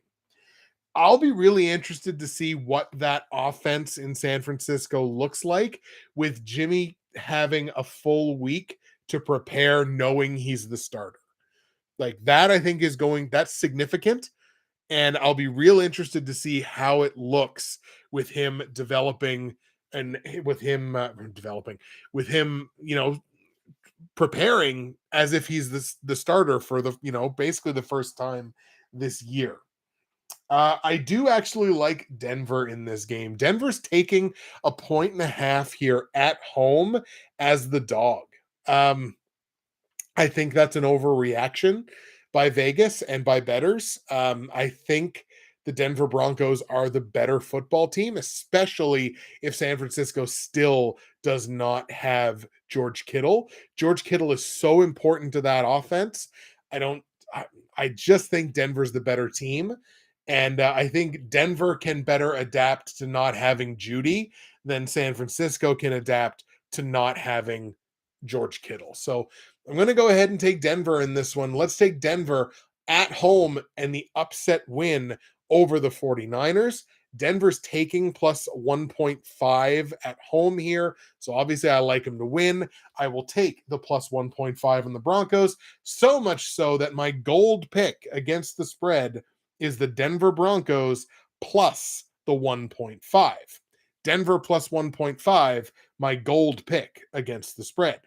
I'll be really interested to see what that offense in San Francisco looks like with Jimmy having a full week to prepare, knowing he's the starter. Like that, I think that's significant. And I'll be real interested to see how it looks with him developing and with him, preparing as if he's the starter for the, basically the first time this year. I do actually like Denver in this game. Denver's taking a point and a half here at home as the dog. Um, I think that's an overreaction by Vegas and by bettors. I think the Denver Broncos are the better football team, especially if San Francisco still does not have George Kittle. George Kittle is so important to that offense. I don't. I, I just think Denver's the better team, and I think Denver can better adapt to not having Judy than San Francisco can adapt to not having George Kittle. So I'm going to go ahead and take Denver in this one. Let's take Denver at home and the upset win over the 49ers. Denver's taking plus 1.5 at home here. So obviously I like them to win. I will take the plus 1.5 on the Broncos, so much so that my gold pick against the spread is the Denver Broncos plus the 1.5. Denver plus 1.5, my gold pick against the spread.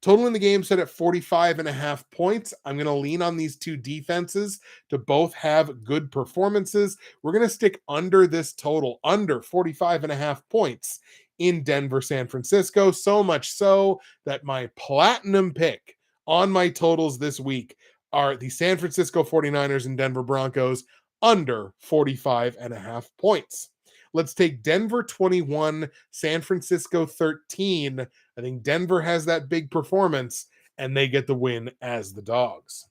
Total in the game set at 45.5 points. I'm going to lean on these two defenses to both have good performances. We're going to stick under this total, under 45.5 points in Denver, San Francisco. So much so that my platinum pick on my totals this week are the San Francisco 49ers and Denver Broncos under 45.5 points. Let's take Denver 21, San Francisco 13. I think Denver has that big performance, and they get the win as the dogs.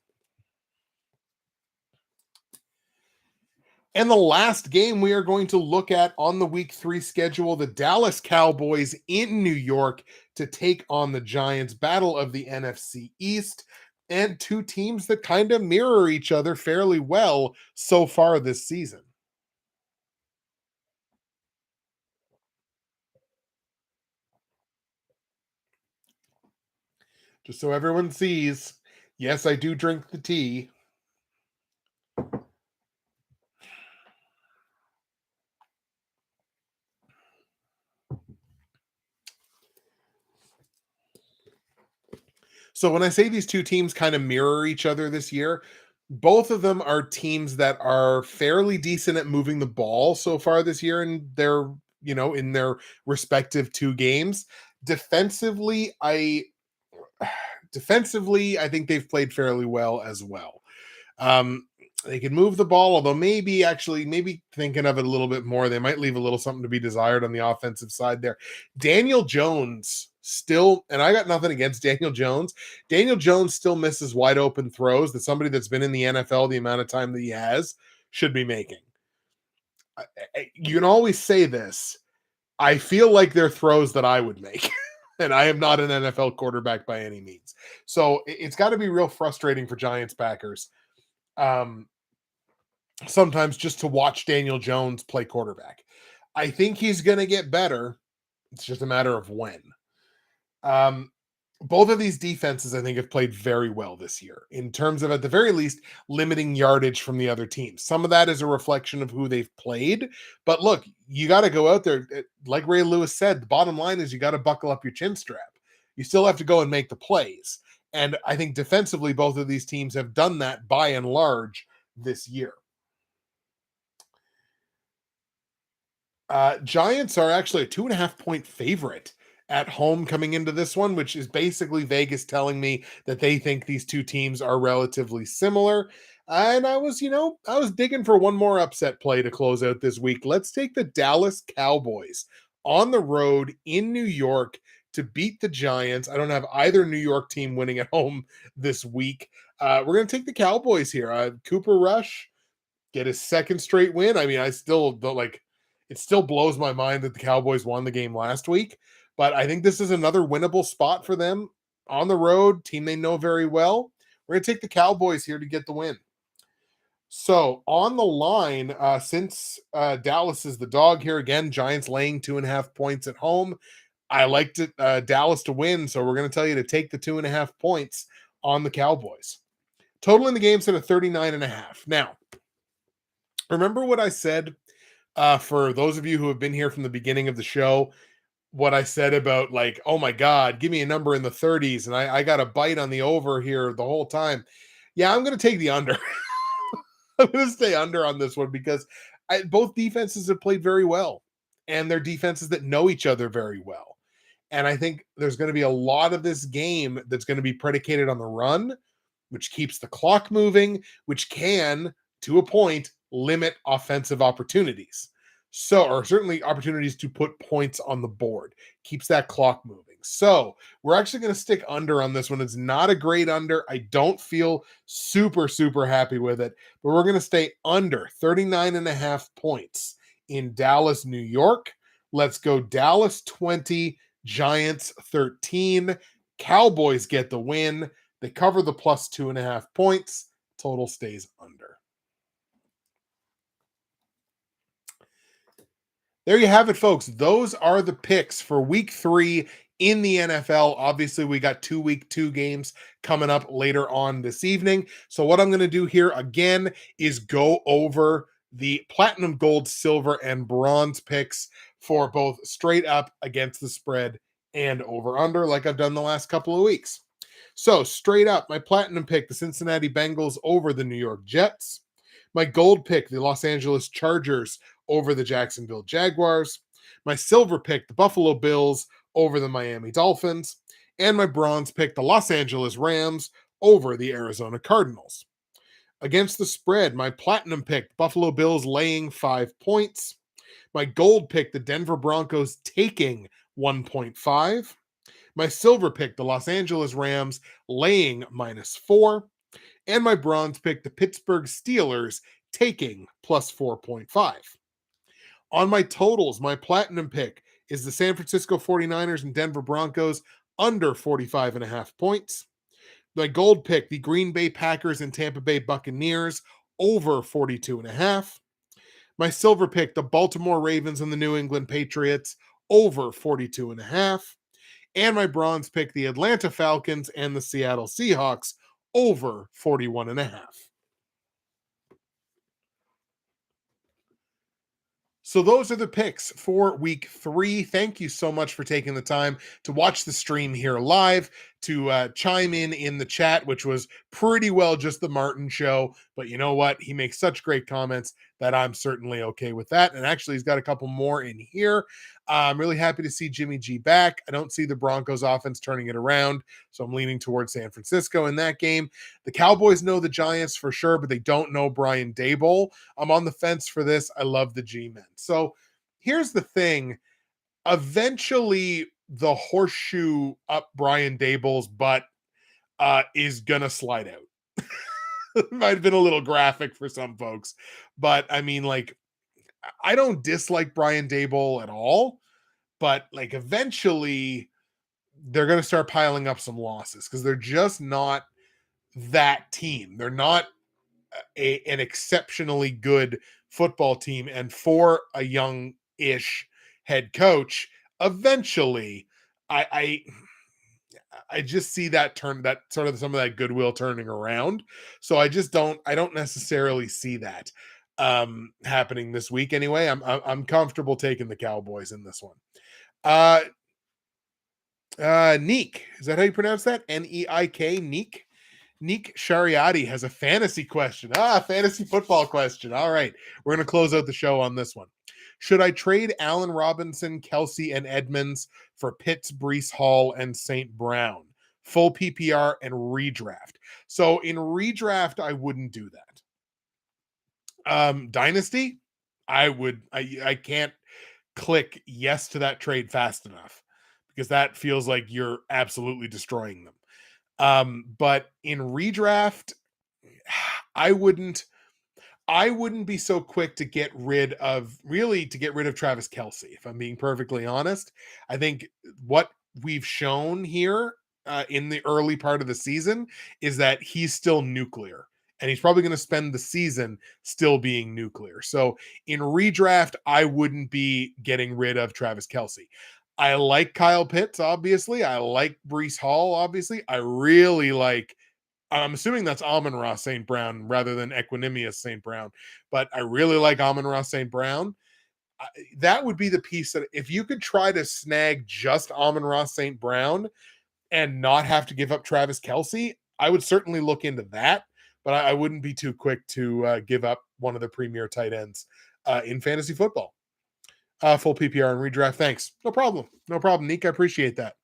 And the last game we are going to look at on the week 3 schedule, the Dallas Cowboys in New York to take on the Giants, battle of the NFC East, and two teams that kind of mirror each other fairly well so far this season. Just so everyone sees, yes, I do drink the tea. So when I say these two teams kind of mirror each other this year, both of them are teams that are fairly decent at moving the ball so far this year in their, in their respective two games. Defensively, I think they've played fairly well as well. They can move the ball, although maybe thinking of it a little bit more, they might leave a little something to be desired on the offensive side there. Daniel Jones still, and I got nothing against Daniel Jones. Daniel Jones still misses wide open throws that somebody that's been in the NFL the amount of time that he has should be making. You can always say this. I feel like they're throws that I would make. And I am not an NFL quarterback by any means. So it's got to be real frustrating for Giants backers. Sometimes just to watch Daniel Jones play quarterback. I think he's going to get better. It's just a matter of when. Both of these defenses, I think, have played very well this year in terms of, at the very least, limiting yardage from the other teams. Some of that is a reflection of who they've played. But look, you got to go out there. Like Ray Lewis said, the bottom line is you got to buckle up your chin strap. You still have to go and make the plays. And I think defensively, both of these teams have done that by and large this year. Giants are actually a 2.5 point favorite at home coming into this one, which is basically Vegas telling me that they think these two teams are relatively similar. And I was digging for one more upset play to close out this week. Let's take the Dallas Cowboys on the road in New York to beat the Giants. I don't have either New York team winning at home this week. We're going to take the Cowboys here. Cooper Rush get his second straight win. I mean, I still don't it still blows my mind that the Cowboys won the game last week, but I think this is another winnable spot for them on the road, team they know very well. We're going to take the Cowboys here to get the win. So on the line, since Dallas is the dog here again, Giants laying 2.5 points at home. I liked it, Dallas to win, so we're going to tell you to take the 2.5 points on the Cowboys. Total in the game set at 39.5. Now, remember what I said for those of you who have been here from the beginning of the show? what I said about like, oh my God, give me a number in the 30s, and I got a bite on the over here the whole time. Yeah, I'm going to take the under. I'm going to stay under on this one because both defenses have played very well, and they're defenses that know each other very well. And I think there's going to be a lot of this game that's going to be predicated on the run, which keeps the clock moving, which can, to a point, limit offensive opportunities. So, or certainly opportunities to put points on the board, keeps that clock moving. So, we're actually going to stick under on this one. It's not a great under. I don't feel super happy with it, but we're going to stay under 39.5 points in Dallas, New York. Let's go Dallas 20, Giants 13. Cowboys get the win. They cover the plus 2.5 points. Total stays under. There you have it, folks. Those are the picks for week 3 in the NFL. Obviously, we got 2 week 2 games coming up later on this evening. So what I'm going to do here again is go over the platinum, gold, silver, and bronze picks for both straight up, against the spread, and over under, like I've done the last couple of weeks. So straight up, my platinum pick, the Cincinnati Bengals over the New York Jets. My gold pick, the Los Angeles Chargers over the Jacksonville Jaguars. My silver pick, the Buffalo Bills over the Miami Dolphins. And my bronze pick, the Los Angeles Rams over the Arizona Cardinals. Against the spread, my platinum pick, Buffalo Bills laying 5 points. My gold pick, the Denver Broncos taking 1.5. My silver pick, the Los Angeles Rams laying -4. And my bronze pick, the Pittsburgh Steelers taking plus 4.5. On my totals, my platinum pick is the San Francisco 49ers and Denver Broncos under 45.5 points. My gold pick, the Green Bay Packers and Tampa Bay Buccaneers over 42.5. My silver pick, the Baltimore Ravens and the New England Patriots over 42.5. And my bronze pick, the Atlanta Falcons and the Seattle Seahawks over 41.5. So those are the picks for week 3. Thank you so much for taking the time to watch the stream here live, to chime in the chat, which was pretty well just the Martin show. But you know what? He makes such great comments that I'm certainly okay with that. And actually, he's got a couple more in here. I'm really happy to see Jimmy G back. I don't see the Broncos offense turning it around, so I'm leaning towards San Francisco in that game. The Cowboys know the Giants for sure, but they don't know Brian Daboll. I'm on the fence for this. I love the G-men. So here's the thing. Eventually, the horseshoe up Brian Daboll's butt is going to slide out. It might have been a little graphic for some folks, but I mean, like, I don't dislike Brian Daboll at all, but like eventually they're going to start piling up some losses because they're just not that team. They're not an exceptionally good football team. And for a young-ish head coach, eventually I just see that sort of some of that goodwill turning around. So I don't necessarily see that happening this week anyway. I'm comfortable taking the Cowboys in this one. Neek, is that how you pronounce that? Neik? Neek Shariati has a fantasy question. Fantasy football question. All right. We're going to close out the show on this one. Should I trade Allen Robinson, Kelsey, and Edmonds for Pitts, Breece Hall, and St. Brown? Full PPR and redraft. So in redraft, I wouldn't do that. Dynasty, I can't click yes to that trade fast enough because that feels like you're absolutely destroying them. But in redraft, I wouldn't be so quick to get rid of Travis Kelce, if I'm being perfectly honest. I think what we've shown here in the early part of the season is that he's still nuclear, and he's probably going to spend the season still being nuclear. So in redraft, I wouldn't be getting rid of Travis Kelce. I like Kyle Pitts, obviously. I like Breece Hall, obviously. I'm assuming that's Amon-Ra St. Brown rather than Equanimous St. Brown, but I really like Amon-Ra St. Brown. that would be the piece that if you could try to snag just Amon-Ra St. Brown and not have to give up Travis Kelce, I would certainly look into that. But I wouldn't be too quick to give up one of the premier tight ends in fantasy football. Full PPR and redraft. Thanks. No problem. No problem, Nick. I appreciate that.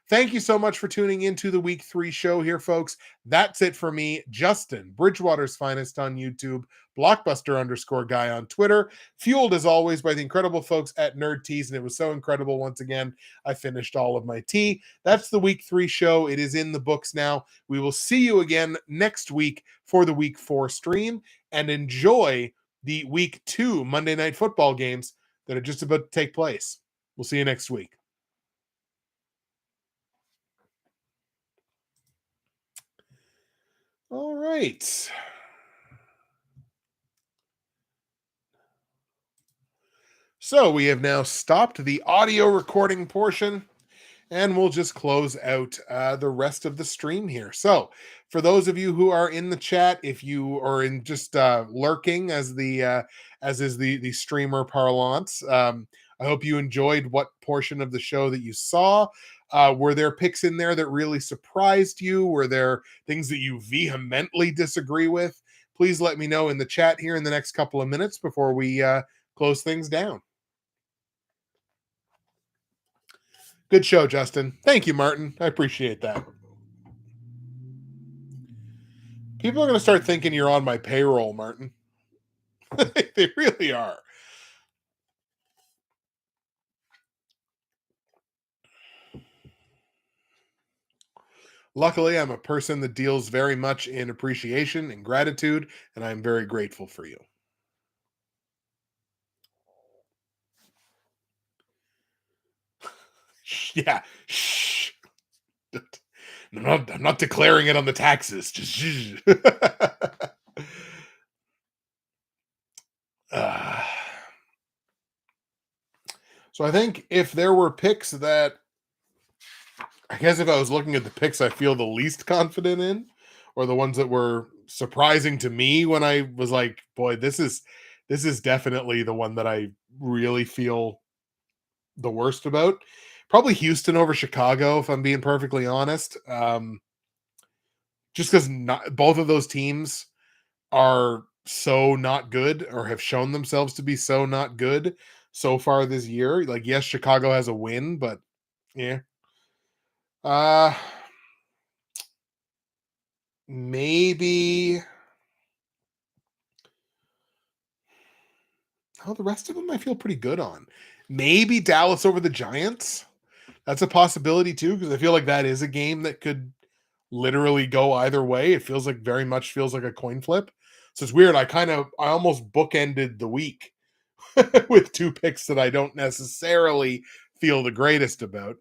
Thank you so much for tuning into the week 3 show here, folks. That's it for me, Justin, Bridgewater's Finest on YouTube, Blockbuster_guy on Twitter, fueled as always by the incredible folks at Nerd Teas. And it was so incredible once again. I finished all of my tea. That's the week 3 show. It is in the books now. We will see you again next week for the week 4 stream, and enjoy the week 2 Monday Night Football games that are just about to take place. We'll see you next week. All right. So we have now stopped the audio recording portion, and we'll just close out the rest of the stream here. So for those of you who are in the chat, if you are in just lurking as is the streamer parlance, I hope you enjoyed what portion of the show that you saw. Were there picks in there that really surprised you? Were there things that you vehemently disagree with? Please let me know in the chat here in the next couple of minutes before we close things down. Good show, Justin. Thank you, Martin. I appreciate that. People are going to start thinking you're on my payroll, Martin. They really are. Luckily, I'm a person that deals very much in appreciation and gratitude, and I'm very grateful for you. Yeah. Shh. I'm not declaring it on the taxes. Just shh. So I think if there were picks that, I guess if I was looking at the picks I feel the least confident in, or the ones that were surprising to me when I was like, boy, this is definitely the one that I really feel the worst about. Probably Houston over Chicago, if I'm being perfectly honest. Just because both of those teams are so not good, or have shown themselves to be so not good so far this year. Like, yes, Chicago has a win, but yeah. Maybe. Oh, the rest of them I feel pretty good on. Maybe Dallas over the Giants. That's a possibility too, because I feel like that is a game that could literally go either way. It feels like very much feels like a coin flip. So it's weird. I almost bookended the week with 2 picks that I don't necessarily feel the greatest about.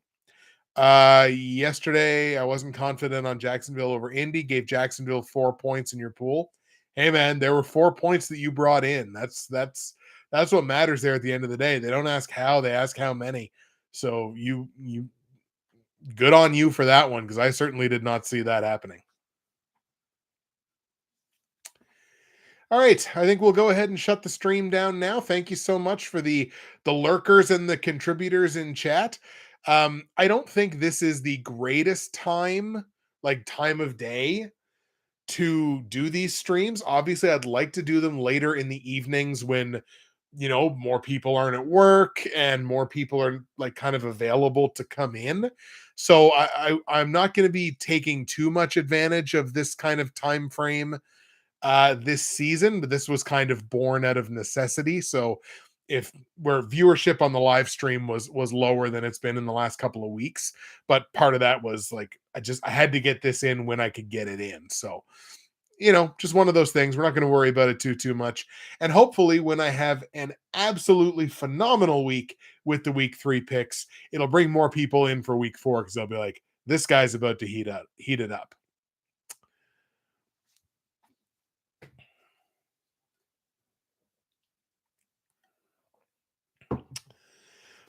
Yesterday I wasn't confident on Jacksonville over Indy, gave Jacksonville 4 points in your pool. Hey man, there were 4 points that you brought in. That's what matters there at the end of the day. They don't ask how, they ask how many. So you good on you for that one, because I certainly did not see that happening. All right, I think we'll go ahead and shut the stream down now. Thank you so much for the lurkers and the contributors in chat. I don't think this is the greatest time of day to do these streams. Obviously, I'd like to do them later in the evenings when more people aren't at work and more people are like kind of available to come in. So I'm not going to be taking too much advantage of this kind of time frame this season, but this was kind of born out of necessity. So if where viewership on the live stream was lower than it's been in the last couple of weeks, but part of that was like I had to get this in when I could get it in. So just one of those things. We're not going to worry about it too much. And hopefully when I have an absolutely phenomenal week with the week 3 picks, it'll bring more people in for week 4, because they'll be like, this guy's about to heat it up.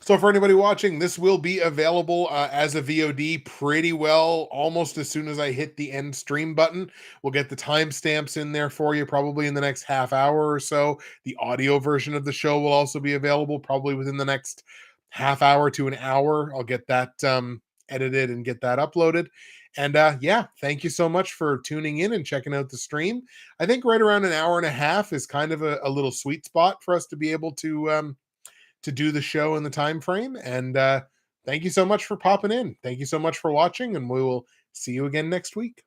So for anybody watching, this will be available as a VOD pretty well almost as soon as I hit the end stream button. We'll get the timestamps in there for you probably in the next half hour or so. The audio version of the show will also be available probably within the next half hour to an hour. I'll get that edited and get that uploaded. And yeah, thank you so much for tuning in and checking out the stream. I think right around an hour and a half is kind of a little sweet spot for us to be able to do the show in the time frame. And thank you so much for popping in. Thank you so much for watching, and we will see you again next week.